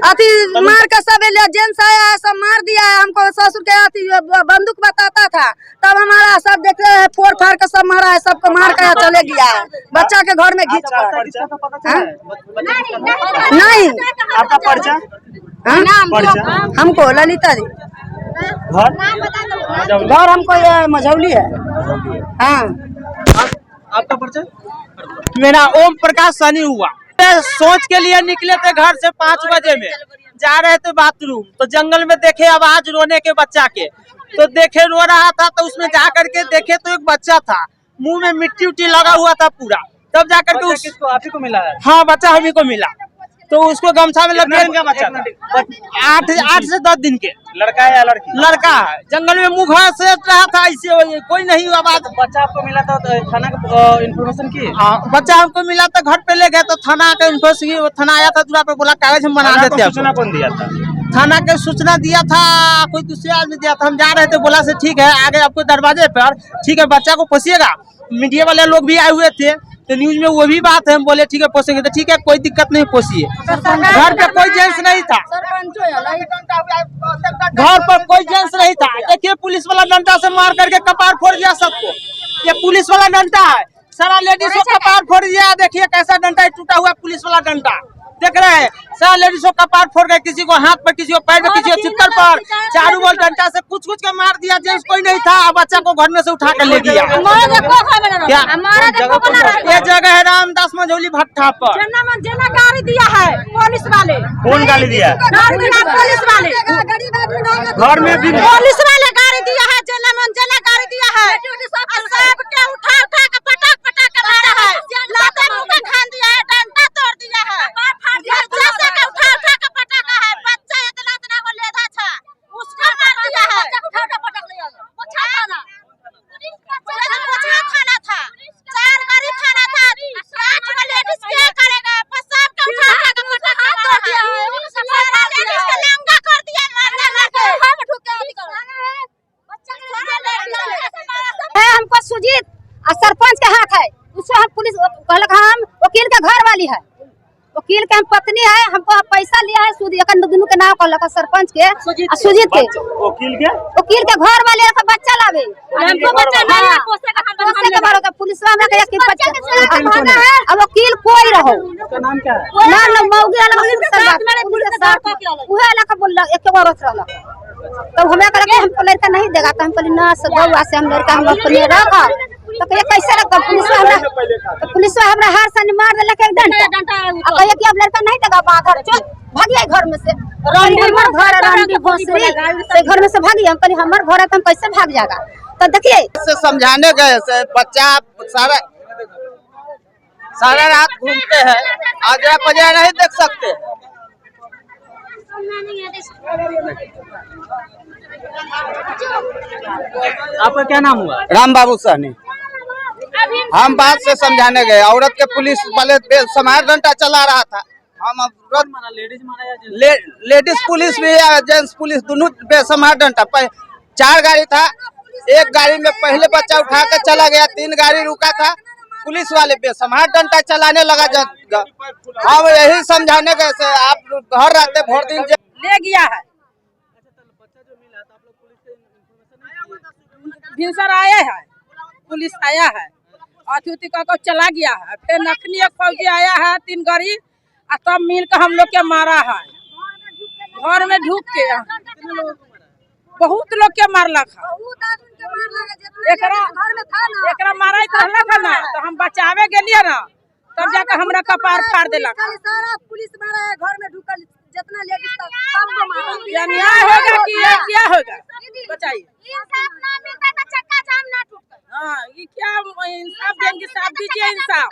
अति मार का सब जेंट्स आया है, सब मार दिया है हमको। ससुर के अति बंदूक बताता था तब हमारा सब देखते हैं फोड़ फाड़ के सब मारा है, सबको मार कर चले गया है बच्चा के घर में घींच कर। नहीं आपका परिचय? हमको ललिता दी। घर हमको ये मझौली है। हाँ। आपका परिचय? मेरा ओम प्रकाश सनी हुआ। सोच के लिए निकले थे घर से 5 बजे में, जा रहे थे बाथरूम, तो जंगल में देखे आवाज रोने के बच्चा के, तो देखे रो रहा था, तो उसमें जा करके देखे तो एक बच्चा था, मुंह में मिट्टी उट्टी लगा हुआ था पूरा। तब जा करके किसको? आप ही को मिला है? हाँ बच्चा हम ही को मिला। तो उसको गमछा में लग गया। बच्चा था 8 से 10 दिन के। लड़का है या लड़की? लड़का है। जंगल में मुँह से रहा था ऐसे, कोई नहीं आवाज। बच्चा आपको मिला था तो थाना का इन्फॉर्मेशन की? हाँ बच्चा हमको मिला तो घर पे ले गए, तो थाना का इन्फॉर्मेशन, थाना आया था दूरा पे, बोला कागज हम बना देते हैं। सूचना कौन दिया था? थाना के सूचना दिया था कोई दूसरे आदमी दिया था। हम जा रहे थे, बोला से ठीक है आगे आपको दरवाजे पर, ठीक है बच्चा को पोसिएगा। मीडिया वाले लोग भी आए हुए थे, तो न्यूज में वो भी बात है। हम बोले ठीक है पोसेंगे, तो ठीक है कोई दिक्कत नहीं, पोसिए। घर पे कोई जेंट्स नहीं था, घर पर कोई जेंट्स नहीं था। देखिए पुलिस वाला डंडा से मार करके कपार फोड़ दिया सबको। ये पुलिस वाला डंडा है, सारा लेडीज को कपार फोड़ दिया। देखिए कैसा डंडा टूटा हुआ पुलिस वाला डंडा। देख रहे हैं सारा लेडीजों का पार फोड़ गए, किसी को हाथ पर, किसी को पैर में, किसी को चित्तर पर, चारू बल डंडा से कुछ के मार दिया। जेंट्स कोई नहीं था, बच्चा को घर में से उठा कर ले गया। क्या ये जगह है रामदास मझौली भट्टा पर। गाड़ी दिया है पुलिस वाले। कौन गाली दिया? पुलिस वाले घर में भी पुलिस वाले गाड़ी दिया है, जना मंजना गाड़ी दिया है। सब के उठा के पटक के मारा है, लाते मुंह का खान दिया है, डंडा तोड़ दिया है, बच्चा से के उठा के पटका है। बच्चा इतना को लेधा था, उसको मार दिया है। उठा के पटक लिया, पोछा खाना था, 4 गाड़ी थाना था, 8 को लेडीज क्या करेगा? सब के उठा के पटक दिया है, सारा लेडीज के लंगा कर दिया मारने लगे। हम ठुक के निकल है, हमको सुजीत और सरपंच के हाथ है। उससे हम पुलिस कहलक हम वकील के घर वाली है, वकील के हम पत्नी है, हमको पैसा लिया है सूद दोनों के नाम कहलक सरपंच के सुजीत के। वकील के घर वाले का बच्चा लावे, हमको बच्चा नहीं है, पोसे के भरो का पुलिस वाला के एक बच्चा है। अब वकील कोई रहो, नाम क्या है? ना मौगी वाला उहे वाला का बोल एक बार रहला। तो हमें कहा कि हमको लड़का नहीं देगा, तो हम कहली ना बउआ से हम लड़का हम अपने रखा। तो कहे कैसे रखा? पुलिस हमरा हर सन मार देलक एक डंडा, और कहे कि अब लड़का नहीं देगा, बाहर चल भागिए घर में से। हमर घर रांडी भोसरी से घर में से भागी। हम कहली हमर घर है तो हम कैसे भाग जाएगा? तो देखिए से समझाने गए से बच्चा सारा रात घूमते हैं, आजरा पजरा नहीं देख सकते। आपका क्या नाम हुआ? राम बाबू सहनी। हम बात से समझाने गए, औरत के पुलिस वाले समार डंडा चला रहा था। हम लेडीज पुलिस भी है, जेंट्स पुलिस दोनों बेसमार डंडा। 4 गाड़ी था, एक गाड़ी में पहले बच्चा उठा कर चला गया, 3 गाड़ी रुका था, पुलिस वाले बेसमार डंडा चलाने लगा। हम यही समझाने गए से आप घर रहते भोर दिन ले गया है। भिनसर आया है, पुलिस आया है, अथी को चला गया है। फिर नखनी एक फौजी आया है, 3 गाड़ी, और तब मिल कर हम लोग के मारा है। घर में ढुक के बहुत लोग के मारलक है। एकरा मारा था ना, तो हम बचावे गेलिए ना, तब जाकर हमरा कपार फाड़ देलक। सारा पुलिस मारा है, घर में ढुकल जितना लेडीज था सबको मारा। या न्याय होगा कि क्या होगा? बताइए। इंसाफ ना मिलता तो चक्का जाम ना टूटता। हां, ये क्या इंसाफ देंगे? साफ दीजिए इंसाफ।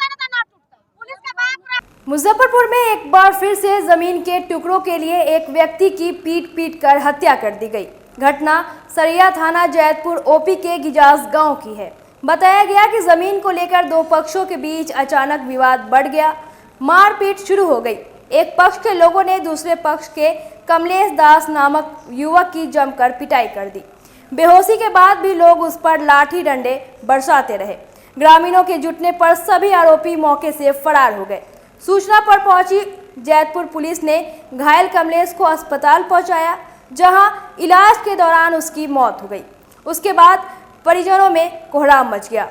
मुजफ्फरपुर में एक बार फिर से जमीन के टुकड़ों के लिए एक व्यक्ति की पीट कर हत्या कर दी गई। घटना सरिया थाना जैतपुर ओपी के गिजास गांव की है। बताया गया कि जमीन को लेकर 2 पक्षों के बीच अचानक विवाद बढ़ गया, मारपीट शुरू हो गई। एक पक्ष के लोगों ने दूसरे पक्ष के कमलेश दास नामक युवक की जमकर पिटाई कर दी। बेहोशी के बाद भी लोग उस पर लाठी डंडे बरसाते रहे। ग्रामीणों के जुटने पर सभी आरोपी मौके से फरार हो गए। सूचना पर पहुंची जैतपुर पुलिस ने घायल कमलेश को अस्पताल पहुंचाया, जहां इलाज के दौरान उसकी मौत हो गई। उसके बाद परिजनों में कोहराम मच गया।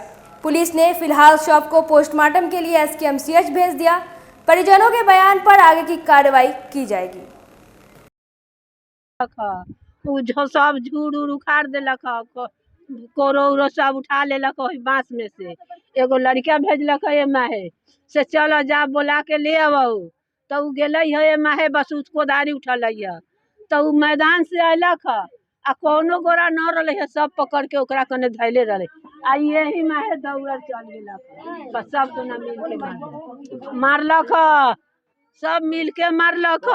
पुलिस ने फिलहाल शव को पोस्टमार्टम के लिए SKMCH भेज दिया। परिजनों के बयान पर आगे की कार्रवाई की जाएगी। सब झूड़ उखाड़ देलक, कोरो उरो सब उठा लेलक बांस में से। एगो लड़का भेजलक माहे से चल जा बोला के ले आवू, तो उ गेलै है माहे, बस उसको दारी उठल है, तो उ मैदान से अयलक आ कोनो गोरा न रहे है, सब पकड़ के ओकरा कने धैले रहे। आ यही माहे दौड़ चल गेलक, बस सब को न मिल के मारलक, सब मिल के मारलक।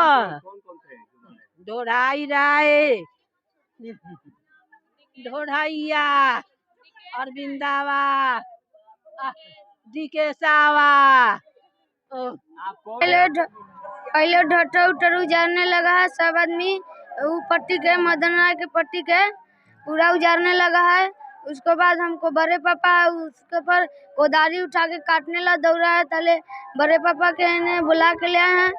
ढोढ़ाई राय, ढोढ़ैया, अरविंदावा, दिकेशावा। पहले ढटर उटर उजारने लगा है, सब आदमी वो पट्टी के मदन राय के पट्टी के पूरा उजारने लगा है। उसके बाद हमको बड़े पापा उसके पर कोदारी उठा के काटने ला दौड़ा है। ताले बड़े पापा के ने बुला के ले आए हैं।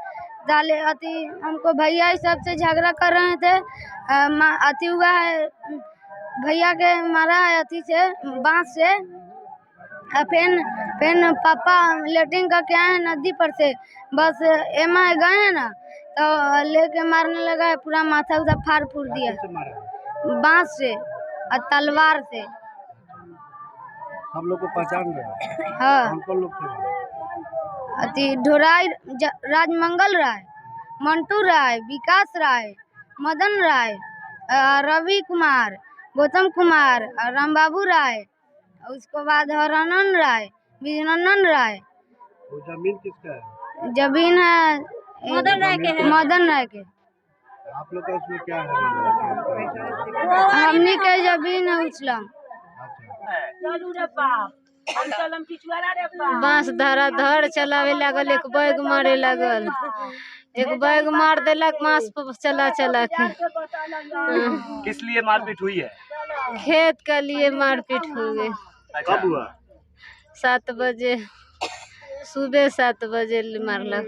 ताले अति हमको भैया इस सबसे झगड़ा कर रहे थे। अति हुआ है, भैया के मारा है अति से बांस से। फिर फिर पापा लेटरिन करके आए नदी पर से, बस एमा गए हैं ना तो लेके मारने लगा है, पूरा माथा उधर फाड़ फूड़ दिया बांस से और तलवार से। हम लोग को पहचान गए? हाँ। कौन लोग थे? अति ढोराई राजमंगल राय, मंटू राय, विकास राय, मदन राय, रवि कुमार, गौतम कुमार, रामबाबू राय, उसके बाद हरानंद राय, विजयनंदन राय। वो जमीन किसका है? जमीन है मदन राय के। मदन राय के। आप लोग का उसमें क्या है? हमनी के जमीन है उछलम। बांस धरा धड़ चलावे लागल, एक बैग मारे लागल, एक बैग मार देलक बांस पर चला चला के। किस लिए मारपीट हुई है? खेत के लिए मारपीट हो गई। कब हुआ? 7 बजे, सुबह 7 बजे मारलक।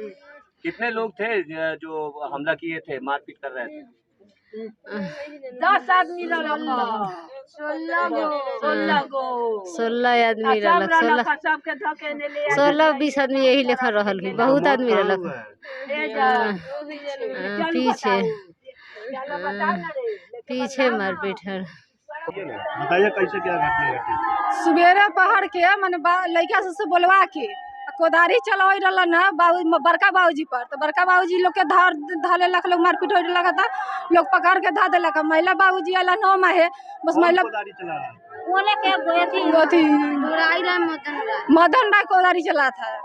कितने लोग थे जो हमला किए थे, मारपीट कर रहे थे? 10 आदमी रहलक। 16 आदमी रहलक। 16-20 आदमी यही लेखा रहल, बहुत आदमी रहलक। पीछे मारपीट है। बताइए कैसे क्या घटना घटी? सुबेरे पहाड़ के मैंने लड़का से बोलवा के कोदारी चलावे रहलन है बड़का बाबूजी पर, तो बड़का बाबूजी लोग के धरे लक, लोग मारपीट हो लगा था, लोग पकड़ के धा देलक। महिला बाबूजी अला 9 माहे बस महिला कोदारी चला रहा है? मदन राय कोदारी चला था।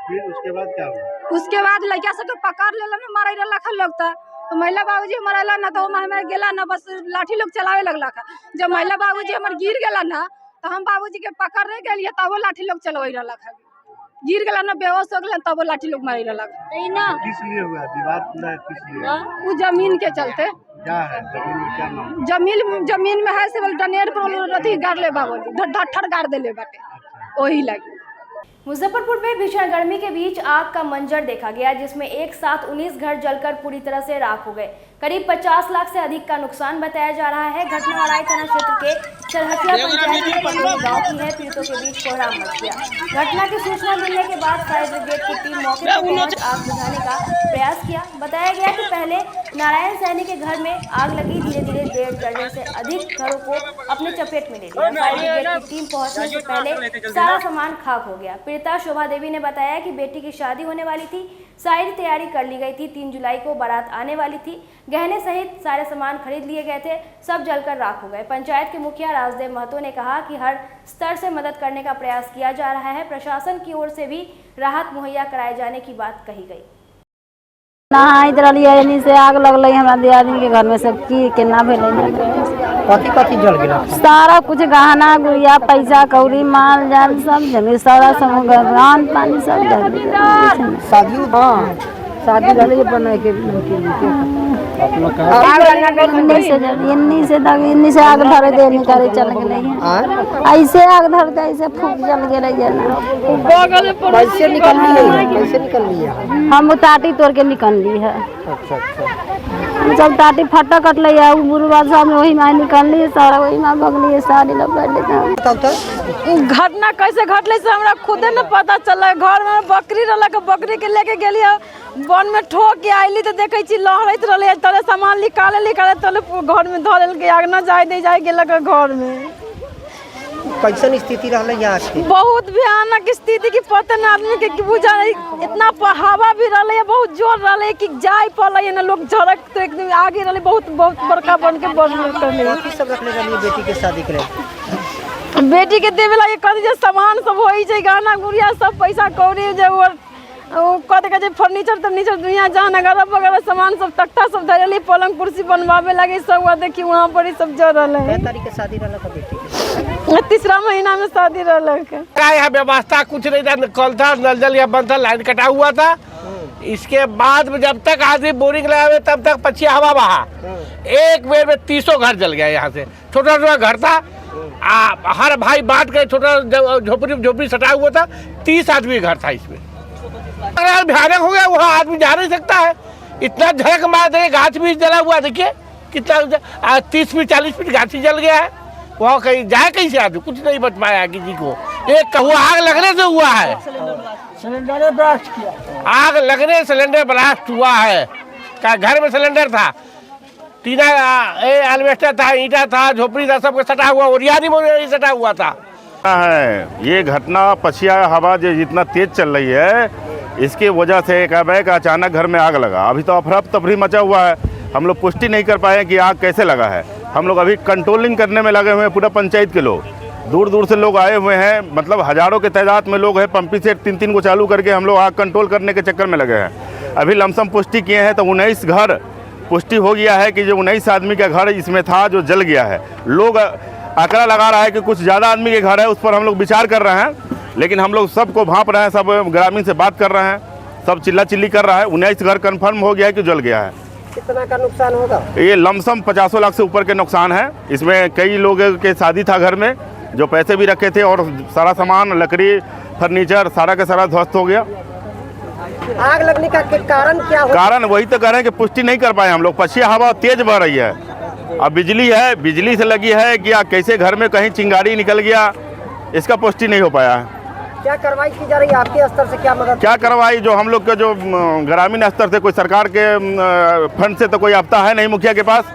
फिर उसके बाद क्या हुआ? उसके बाद लड़का से पकड़ लेलन, मारे रहलक लोग तो महिला बाबूजी मरला ना, तो हमारे गेला ना, बस लाठी लोग चलावे लगलक। जब महिला बाबूजी हमारे गिर गेला ना, तो हम बाबूजी के पकड़ने गेलिए तब वो लाठी लोग चलवे रहलक। गिर गेला ना, बेहोश हो गए तब वो लाठी लोग मारे रहलक। किस लिए हुआ विवाद? पूरा किस लिए? वो जमीन के चलते। क्या है जमीन में? क्या नाम? जमीन में है से बोल डनेर पर रथी गाड़ ले बाबू, ढट्ठर गाड़ देले बाटे, वही लगी। मुजफ्फरपुर में भीषण गर्मी के बीच आग का मंजर देखा गया, जिसमें एक साथ 19 घर जलकर पूरी तरह से राख हो गए। करीब 50 लाख से अधिक का नुकसान बताया जा रहा है। घटना अराई थाना क्षेत्र के चरहसिया पंचायत के गांव की है। पीड़ितों के बीच कोहराम मच गया। घटना की सूचना मिलने के बाद फायर ब्रिगेड की टीम मौके पर पहुंच आग बुझाने का प्रयास किया। बताया गया कि पहले नारायण सैनी के घर में आग लगी, धीरे धीरे 1.5 दर्जन से अधिक घरों को अपने चपेट में ले लिया। फायर ब्रिगेड की टीम पहुंचने से पहले सारा सामान खाक हो गया। पीड़िता शोभा देवी ने बताया कि बेटी की शादी होने वाली थी, सारी तैयारी कर ली गई थी, 3 जुलाई को बारात आने वाली थी, गहने सहित सारे सामान खरीद लिए गए थे, सब जलकर राख हो गए। पंचायत के मुखिया राजदेव महतो ने कहा कि हर स्तर से मदद करने का प्रयास किया जा रहा है। प्रशासन की ओर से भी राहत मुहैया कराए जाने की बात कही गई। नहाइत रहिए से आग लगल हमरा दियादनी के घर में, सब की केना भेल, कथी जल गया? सारा कुछ गहना गुड़िया पैसा कौड़ी माल जाल सब जमी, सारा सामान पानी सब जल गया। शादी? हाँ शादी रही बना के इन्नी से आग धर दे निकाले चल गए, ऐसे आग धर दे ऐसे फूक जल गए। कैसे निकल लिया? हम टाटी तोड़ के निकल ली है। अच्छा। हम सब टाटी फटा कटल है, बुढ़वा साहब वही में निकल ली, सारा वही में भगली, साड़ी लोग घटना कैसे घटले से हमरा खुदे न पता चला। घर में बकरी रहलक, बकरी के लेके गेलिए वन में ठोक के आइली तो देखे छी लहरत रहे, तले सामान निकाले तले घर में धो लेल के आग न जाए दे जाए गेलक घर में। कैसन स्थिति रहले यहाँ की? बहुत भयानक स्थिति की पता न आदमी के बुझा, इतना हवा भी रहले, बहुत जोर रहले कि जाए पड़े न, लोग झड़क तो एकदम आगे रहले, बहुत बड़का बन के बढ़ले। सब रखले रहली बेटी के शादी के लिए? बेटी के देवे ला कथी सामान सब होई छै, गहना गुड़िया सब पैसा कौड़ी जे कथी कहै छै फर्नीचर तर्नीचर दुनिया जहाँ अगल बगल सामान सब तख्ता सब धरली, पलंग कुर्सी बनवावे लगे सब। देखी वहाँ पर ही सब जल रहा है। 3 तारीख के शादी रहलक बेटी के? 3रा महीना में शादी रहलक। क्या यहाँ व्यवस्था कुछ नहीं था, कल था, नल जल या बंद था, लाइन कटा हुआ था। इसके बाद में जब तक आदमी बोरिंग लगावे तब तक पछी हवा बहा, एक बेर में 300 घर जल गया। यहाँ से छोटा छोटा घर था, हर भाई बांट के छोटा झोपड़ी सटा हुआ था, 30 आदमी घर था इसमें। भयानक हो गया, वहाँ आदमी जा नहीं सकता है, इतना झड़क मार दे। गाछ भी जला हुआ, देखिए कितना 30 फीट 40 फीट गाछी जल गया है। वहाँ कहीं जाए कैसे आदमी, कुछ नहीं बच पाया किसी को। एक हुआ आग लगने से हुआ है, सिलेंडर ब्लास्ट किया, आग लगने सिलेंडर ब्लास्ट हुआ है। क्या घर में सिलेंडर था, टीना एल्वेस्टर था, ईंटा था, झोपड़ी था, सब सटा हुआ, ओरियानी में सटा हुआ था। है ये घटना पछिया हवा जो जितना तेज चल रही है इसकी वजह से एकाएक अचानक घर में आग लगा। अभी तो अफरा तफरी मचा हुआ है, हम लोग पुष्टि नहीं कर पाए कि आग कैसे लगा है। हम लोग अभी कंट्रोलिंग करने में लगे हुए हैं, पूरा पंचायत के लोग, दूर दूर से लोग आए हुए हैं, मतलब हज़ारों के तादाद में लोग हैं। पंपी सेट 3-3 को चालू करके हम लोग आग कंट्रोल करने के चक्कर में लगे हैं। अभी लमसम पुष्टि किए हैं तो 19 घर पुष्टि हो गया है कि जो 19 आदमी का घर इसमें था जो जल गया है। लोग आंकड़ा लगा रहा है कि कुछ ज़्यादा आदमी के घर है, उस पर हम लोग विचार कर रहे हैं, लेकिन हम लोग सबको भांप रहे हैं, सब ग्रामीण से बात कर रहे हैं, सब चिल्ला चिल्ली कर रहा है। 19 घर कन्फर्म हो गया है कि जल गया है। कितना का नुकसान होगा? ये लमसम 50 लाख से ऊपर के नुकसान है। इसमें कई लोगों के शादी था घर में, जो पैसे भी रखे थे, और सारा सामान, लकड़ी, फर्नीचर सारा का सारा ध्वस्त हो गया। आग लगने का कारण क्या हो? कारण वही तो कह रहे हैं कि पुष्टि नहीं कर पाए हम लोग। पछिया हवा तेज बह रही है, अब बिजली है, बिजली से लगी है कि कैसे घर में कहीं चिंगारी निकल गया, इसका पुष्टि नहीं हो पाया है। क्या कार्रवाई की जा रही है आपके स्तर से? क्या मदद? क्या कार्रवाई, जो हम लोग के जो ग्रामीण स्तर से, कोई सरकार के फंड से तो कोई आफ्ता है नहीं मुखिया के पास।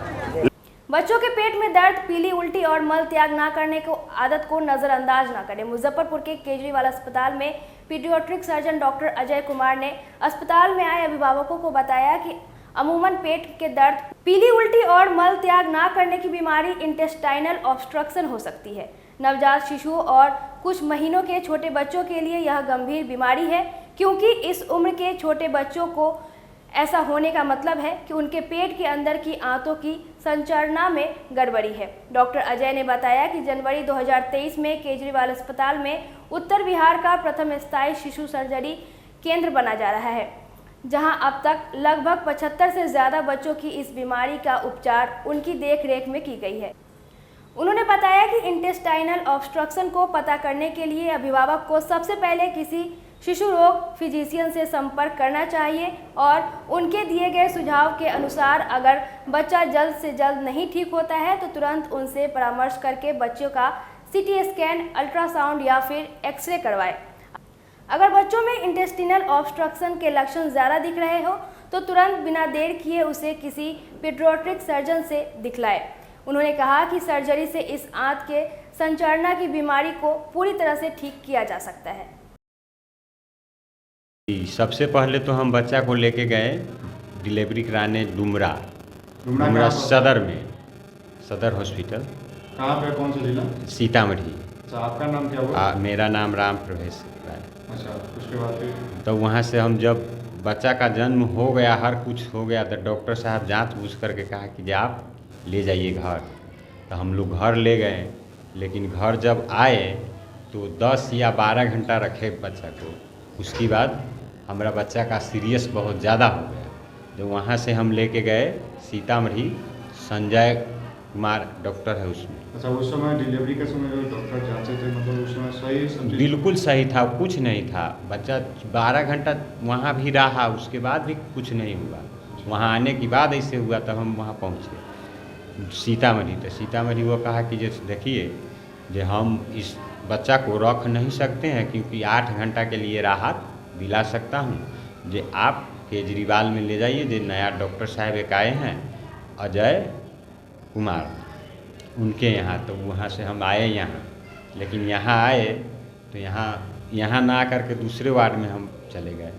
बच्चों के पेट में दर्द, पीली उल्टी और मल त्याग ना करने को आदत को नजरअंदाज ना करें। मुजफ्फरपुर के केजरीवाल अस्पताल में paediatric surgeon doctor Ajay Kumar ने अस्पताल में आए अभिभावकों को बताया कि अमूमन पेट के दर्द, पीली उल्टी और मल त्याग ना करने की बीमारी इंटेस्टाइनल ऑब्स्ट्रक्शन हो सकती है। नवजात शिशुओं और कुछ महीनों के छोटे बच्चों के लिए यह गंभीर बीमारी है, क्योंकि इस उम्र के छोटे बच्चों को ऐसा होने का मतलब है कि उनके पेट के अंदर की आंतों की संचरणा में गड़बड़ी है। डॉक्टर अजय ने बताया कि जनवरी 2023 में केजरीवाल अस्पताल में उत्तर बिहार का प्रथम स्थायी शिशु सर्जरी केंद्र बना जा रहा है, जहां अब तक लगभग 75 से ज़्यादा बच्चों की इस बीमारी का उपचार उनकी देखरेख में की गई है। उन्होंने बताया कि इंटेस्टाइनल ऑब्स्ट्रक्शन को पता करने के लिए अभिभावक को सबसे पहले किसी शिशु रोग फिजिशियन से संपर्क करना चाहिए और उनके दिए गए सुझाव के अनुसार अगर बच्चा जल्द से जल्द नहीं ठीक होता है तो तुरंत उनसे परामर्श करके बच्चों का सीटी स्कैन, अल्ट्रासाउंड या फिर एक्सरे करवाएं। अगर बच्चों में इंटेस्टिनल ऑब्स्ट्रक्शन के लक्षण ज़्यादा दिख रहे हो तो तुरंत बिना देर किए उसे किसी पीडियाट्रिक सर्जन से दिखलाएं। उन्होंने कहा कि सर्जरी से इस आंत के संचरणा की बीमारी को पूरी तरह से ठीक किया जा सकता है। सबसे पहले तो हम बच्चा को लेके गए डिलीवरी कराने डुमरा सदर में, सदर हॉस्पिटल। कहाँ पे, कौन सा जिला? सीतामढ़ी। अच्छा, आपका नाम क्या हुआ? मेरा नाम राम प्रवेश राय। अच्छा, उसके बाद फिर? तो वहाँ से हम जब बच्चा का जन्म हो गया, हर कुछ हो गया, तो डॉक्टर साहब जांच बूझ करके कहा कि आप ले जाइए घर। तो हम लोग घर ले गए, लेकिन घर जब आए तो 10 या 12 घंटा रखे बच्चा को। उसके बाद हमारा बच्चा का सीरियस बहुत ज़्यादा हो गया। तो वहाँ से हम लेके गए सीतामढ़ी, संजय कुमार डॉक्टर है उसमें। अच्छा, उस समय डिलीवरी के समय जो डॉक्टर जांचे थे, मतलब उस समय सही समझे? बिल्कुल सही था, कुछ नहीं था। बच्चा 12 घंटा वहाँ भी रहा, उसके बाद भी कुछ नहीं हुआ। वहाँ आने के बाद ऐसे हुआ, तब हम वहाँ पहुँचे सीतामढ़ी। तो सीतामढ़ी वो कहा कि जैसे देखिए, जो हम इस बच्चा को रख नहीं सकते हैं, क्योंकि 8 घंटा के लिए राहत दिला सकता हूँ। जो आप केजरीवाल में ले जाइए, जो नया डॉक्टर साहब एक आए हैं अजय कुमार, उनके यहाँ। तो वहाँ से हम आए यहाँ, लेकिन यहाँ आए तो यहाँ ना करके दूसरे वार्ड में हम चले गए।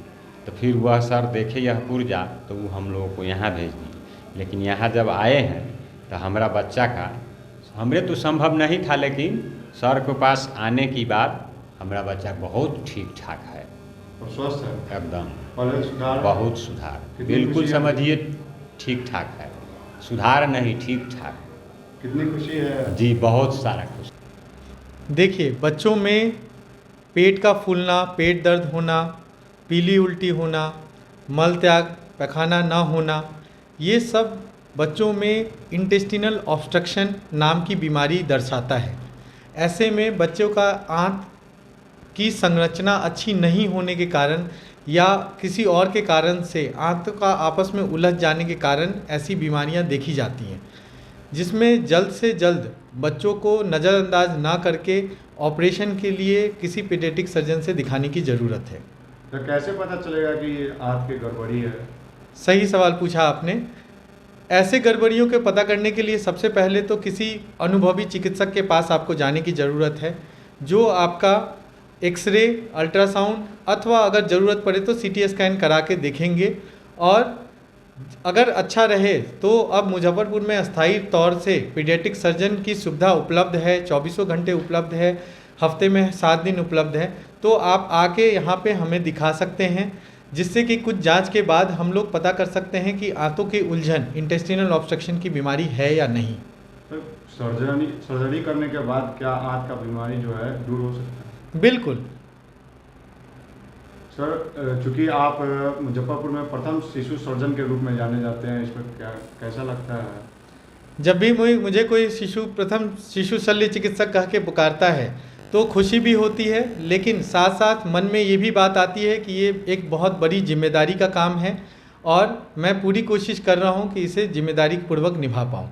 तो फिर वह सर देखे यह पुर्जा, तो वो हम लोगों को यहाँ भेज दिए। लेकिन यहाँ जब आए हैं तो हमारा बच्चा का, हमरे तो संभव नहीं था, लेकिन सर के पास आने के बाद हमारा बच्चा बहुत ठीक ठाक है, स्वस्थ है एकदम, सुधार, बहुत सुधार, बिल्कुल समझिए ठीक ठाक है, सुधार नहीं ठीक ठाक। कितनी खुशी है जी, बहुत सारा खुशी। देखिए, बच्चों में पेट का फूलना, पेट दर्द होना, पीली उल्टी होना, मल त्याग, पैखाना ना होना, ये सब बच्चों में इंटेस्टिनल ऑब्स्ट्रक्शन नाम की बीमारी दर्शाता है। ऐसे में बच्चों का आंत की संरचना अच्छी नहीं होने के कारण या किसी और के कारण से आंत का आपस में उलझ जाने के कारण ऐसी बीमारियां देखी जाती हैं। जिसमें जल्द से जल्द बच्चों को नज़रअंदाज ना करके ऑपरेशन के लिए किसी पीडियाट्रिक सर्जन से दिखाने की ज़रूरत है। तो कैसे पता चलेगा कि आंत की गड़बड़ी है? सही सवाल पूछा आपने। ऐसे गड़बड़ियों के पता करने के लिए सबसे पहले तो किसी अनुभवी चिकित्सक के पास आपको जाने की ज़रूरत है, जो आपका एक्सरे, अल्ट्रासाउंड अथवा अगर ज़रूरत पड़े तो सीटी स्कैन करा के देखेंगे। और अगर अच्छा रहे तो अब मुजफ्फरपुर में अस्थायी तौर से पीडियाट्रिक सर्जन की सुविधा उपलब्ध है, 24 घंटे उपलब्ध है, हफ्ते में 7 दिन उपलब्ध है। तो आप आके यहाँ पे हमें दिखा सकते हैं, जिससे कि कुछ जांच के बाद हम लोग पता कर सकते हैं कि आंतों की उलझन, इंटेस्टिनल ऑब्स्ट्रक्शन की बीमारी है या नहीं। तो सर्जरी करने के बाद क्या आंत का बीमारी जो है दूर हो सकता है? बिल्कुल सर, चूँकि आप मुजफ्फरपुर में प्रथम शिशु सर्जन के रूप में जाने जाते हैं, इस पर क्या कैसा लगता है? जब भी मुझे कोई प्रथम शिशु शल्य चिकित्सक कह के पुकारता है तो खुशी भी होती है, लेकिन साथ साथ मन में ये भी बात आती है कि ये एक बहुत बड़ी जिम्मेदारी का काम है और मैं पूरी कोशिश कर रहा हूँ कि इसे जिम्मेदारी पूर्वक निभा पाऊँ।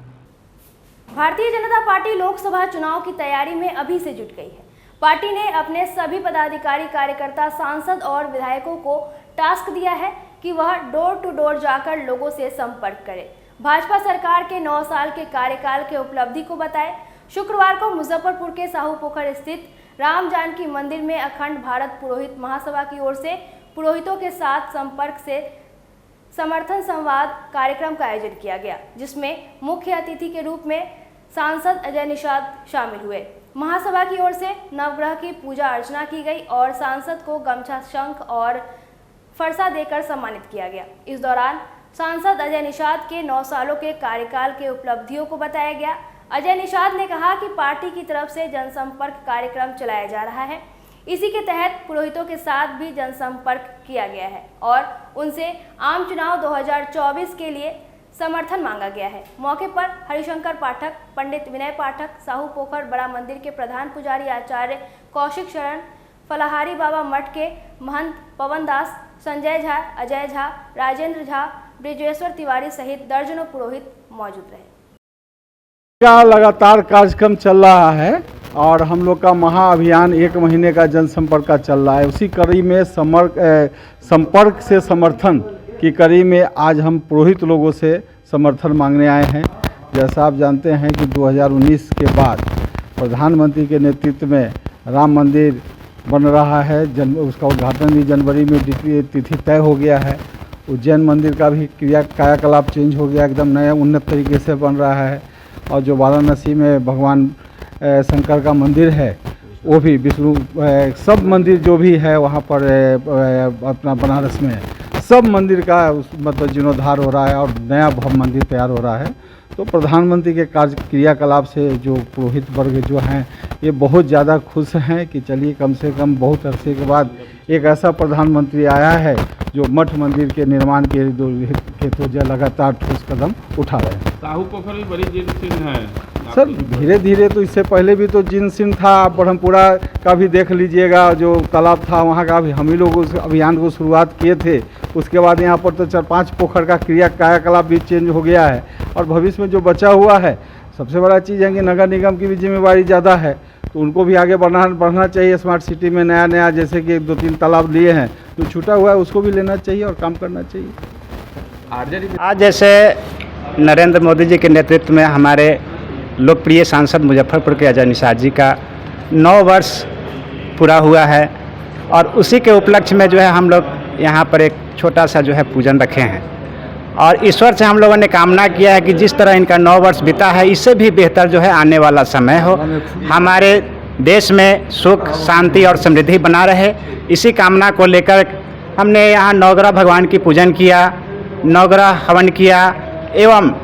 भारतीय जनता पार्टी लोकसभा चुनाव की तैयारी में अभी से जुट गई है। पार्टी ने अपने सभी पदाधिकारी, कार्यकर्ता, सांसद और विधायकों को टास्क दिया है कि वह डोर टू डोर जाकर लोगों से संपर्क करें, भाजपा सरकार के 9 साल के कार्यकाल के उपलब्धि को बताएं। शुक्रवार को मुजफ्फरपुर के साहू पोखर स्थित राम जानकी मंदिर में अखंड भारत पुरोहित महासभा की ओर से पुरोहितों के साथ संपर्क से समर्थन संवाद कार्यक्रम का आयोजन किया गया, जिसमें मुख्य अतिथि के रूप में सांसद अजय निषाद शामिल हुए। महासभा की ओर से नवग्रह की पूजा अर्चना की गई और सांसद को गमछा, शंख और फरसा देकर सम्मानित किया गया। इस दौरान सांसद अजय निषाद के 9 सालों के कार्यकाल के उपलब्धियों को बताया गया। अजय निषाद ने कहा कि पार्टी की तरफ से जनसंपर्क कार्यक्रम चलाया जा रहा है। इसी के तहत पुरोहितों के साथ भी जनसंपर्क किया गया है और उनसे आम चुनाव 2024 के लिए समर्थन मांगा गया है। मौके पर हरिशंकर पाठक, पंडित विनय पाठक, साहू पोखर बड़ा मंदिर के प्रधान पुजारी आचार्य कौशिक शरण, फलाहारी बाबा मठ के महंत पवन दास, संजय झा, अजय झा, राजेंद्र झा, ब्रिजेश्वर तिवारी सहित दर्जनों पुरोहित मौजूद रहे। का लगातार कार्यक्रम चल रहा है और हम लोग का महाअभियान 1 महीने का जनसंपर्क का चल रहा है। उसी कड़ी में संपर्क से समर्थन की कड़ी में आज हम पुरोहित लोगों से समर्थन मांगने आए हैं। जैसा आप जानते हैं कि 2019 के बाद प्रधानमंत्री के नेतृत्व में राम मंदिर बन रहा है। उसका उद्घाटन भी जनवरी में तिथि तय हो गया है। उज्जैन मंदिर का भी कायाकलाप चेंज हो गया, एकदम नया उन्नत तरीके से बन रहा है। और जो वाराणसी में भगवान शंकर का मंदिर है, वो भी विष्णु सब मंदिर जो भी है वहाँ पर अपना बनारस में सब मंदिर का मतलब जीर्णोद्धार हो रहा है और नया भव्य मंदिर तैयार हो रहा है। तो प्रधानमंत्री के क्रियाकलाप से जो पुरोहित वर्ग जो हैं ये बहुत ज़्यादा खुश हैं कि चलिए कम से कम बहुत अरसे के बाद एक ऐसा प्रधानमंत्री आया है जो मठ मंदिर के निर्माण के तो लगातार ठोस कदम उठा रहे हैं। साहू पोखर भी बड़ी जीर्ण है सर, धीरे धीरे तो इससे पहले भी तो जीर्ण था। ब्रह्मपुरा का भी देख लीजिएगा, जो तालाब था वहाँ का भी हम ही लोग उस अभियान को शुरुआत किए थे। उसके बाद यहाँ पर तो 4-5 पोखर का कायाकलाप भी चेंज हो गया है और भविष्य में जो बचा हुआ है, सबसे बड़ा चीज़ है कि नगर निगम की भी जिम्मेवारी ज़्यादा है, तो उनको भी आगे बढ़ना चाहिए। स्मार्ट सिटी में नया जैसे कि 2-3 तालाब लिए हैं, जो छूटा हुआ है उसको भी लेना चाहिए और काम करना चाहिए। आज जैसे नरेंद्र मोदी जी के नेतृत्व में हमारे लोकप्रिय सांसद मुजफ्फरपुर के अजय निषाद जी का 9 वर्ष पूरा हुआ है और उसी के उपलक्ष्य में जो है हम लोग यहाँ पर एक छोटा सा जो है पूजन रखे हैं और ईश्वर से हम लोगों ने कामना किया है कि जिस तरह इनका 9 वर्ष बीता है, इससे भी बेहतर जो है आने वाला समय हो, हमारे देश में सुख, शांति और समृद्धि बना रहे। इसी कामना को लेकर हमने यहाँ नवग्रह भगवान की पूजन किया, नवग्रह हवन किया एवं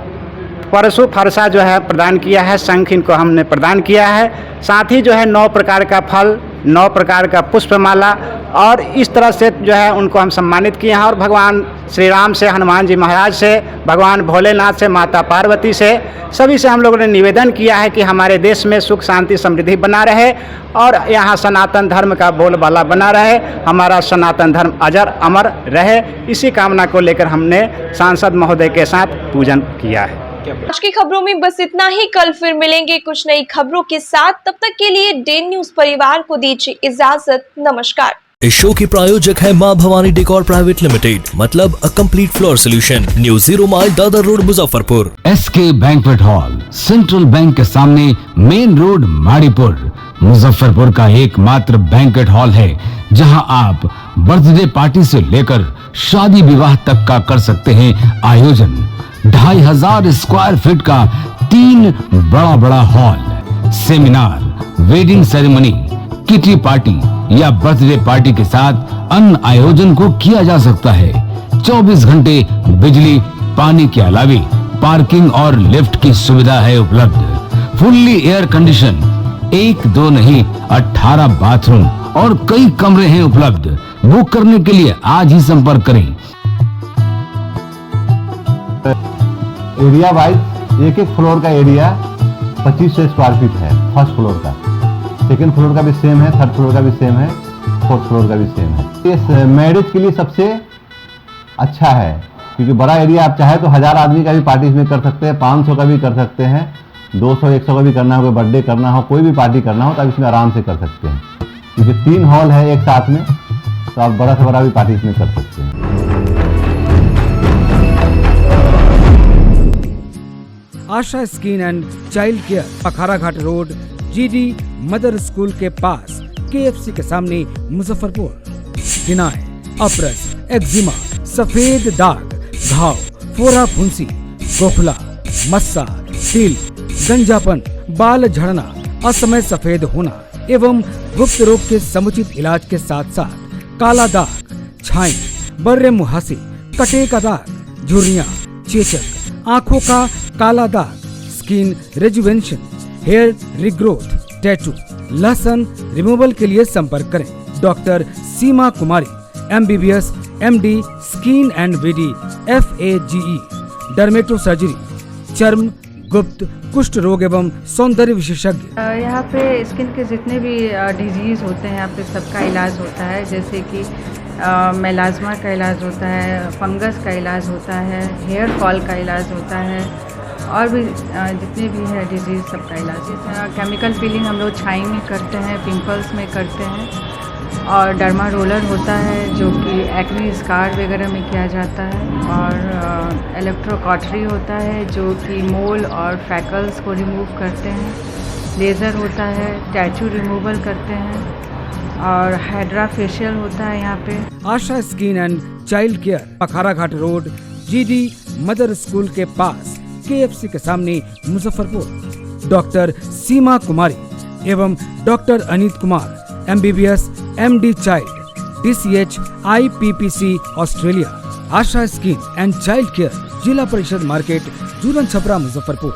परशु फरसा जो है प्रदान किया है, शंख इनको हमने प्रदान किया है। साथ ही जो है 9 प्रकार का फल, 9 प्रकार का पुष्पमाला और इस तरह से जो है उनको हम सम्मानित किए हैं। और भगवान श्री राम से, हनुमान जी महाराज से, भगवान भोलेनाथ से, माता पार्वती से, सभी से हम लोगों ने निवेदन किया है कि हमारे देश में सुख, शांति, समृद्धि बना रहे और यहाँ सनातन धर्म का बोलबाला बना रहे, हमारा सनातन धर्म अजर अमर रहे। इसी कामना को लेकर हमने सांसद महोदय के साथ पूजन किया है। क्या आज की खबरों में बस इतना ही। कल फिर मिलेंगे कुछ नई खबरों के साथ। तब तक के लिए डे न्यूज परिवार को दीजिए इजाजत। नमस्कार। इस शो के प्रायोजक है मां भवानी डेकोर प्राइवेट लिमिटेड, मतलब a complete floor solution, new 0 mile Dadar road Muzaffarpur. SK banquet hall, central bank के सामने, मेन रोड माड़ीपुर, मुजफ्फरपुर का एकमात्र बैंक्वेट हॉल है जहां आप बर्थडे पार्टी से लेकर शादी विवाह तक का कर सकते हैं आयोजन। 2500 स्क्वायर फीट का 3 बड़ा hall, seminar, wedding ceremony, kitty party या बर्थडे पार्टी के साथ अन्य आयोजन को किया जा सकता है। 24 घंटे बिजली पानी के अलावे पार्किंग और लिफ्ट की सुविधा है उपलब्ध। फुल्ली एयर कंडीशन, 1 2 नहीं 18 बाथरूम और कई कमरे हैं उपलब्ध। बुक करने के लिए आज ही संपर्क करें। एरिया वाइज एक फ्लोर का एरिया 2500 स्क्वायर फीट है। फर्स्ट फ्लोर का, सेकेंड फ्लोर का भी सेम है, थर्ड फ्लोर का भी सेम है, फोर्थ फ्लोर का भी सेम है। ये मैरिज के लिए सबसे अच्छा है क्योंकि बड़ा एरिया आप चाहे तो 1000 आदमी का भी पार्टी इसमें कर सकते हैं, 500 का भी कर सकते हैं, 200-100 का भी करना हो, कोई बर्थडे करना हो, कोई भी पार्टी करना हो तो आप इसमें आराम से कर सकते हैं क्योंकि 3 हॉल है एक साथ में, तो आप बड़ा से बड़ा भी पार्टी इसमें कर सकते हैं। Asha skin and child care, Akhara Ghat road, GD mother school के पास, KFC के सामने, मुजफ्फरपुर। फिनाइल, अपरस, एक्जिमा, सफेद दाग, घाव, फोड़ा फुंसी, गोखला, मस्सा, तिल, गंजापन, बाल झड़ना, असमय सफेद होना एवं गुप्त रोग के समुचित इलाज के साथ साथ काला दाग, छाई, बर्रे मुहासे, कटे का दाग, झुर्रियां, चेचक, आंखों का काला दाग, स्किन रेजुवेंशन, हेयर रिग्रोथ, टैटू, लहसन रिमूवल के लिए संपर्क करें doctor Seema Kumari, MBBS, MD, skin and VD, FAGE, dermato surgery, चर्म, गुप्त, कुष्ठ रोग एवं सौंदर्य विशेषज्ञ। यहाँ पे स्किन के जितने भी डिजीज़ होते हैं यहाँ पे सबका इलाज होता है, जैसे कि मेलाज्मा का इलाज होता है, फंगस का इलाज होता है, हेयर फॉल का इलाज होता है और भी जितने भी है डिजीज़ सबका इलाज। केमिकल पीलिंग हम लोग छाई में करते हैं, पिंपल्स में करते हैं और डर्मा रोलर होता है जो कि एक्ने स्कार वगैरह में किया जाता है और इलेक्ट्रोकॉटरी होता है जो कि मोल और फ्रैकल्स को रिमूव करते हैं, लेज़र होता है, टैटू रिमूवल करते हैं और हाइड्रा फेशियल होता है यहाँ पे। Asha skin and child care, Akhara Ghat road, GD mother school के पास, KFC के सामने, मुजफ्फरपुर। डॉक्टर सीमा कुमारी एवं doctor Aneet Kumar, MBBS, MD child, DCH, IPPC Australia. Asha skin and child care, जिला परिषद मार्केट, जूलन छपरा, मुजफ्फरपुर।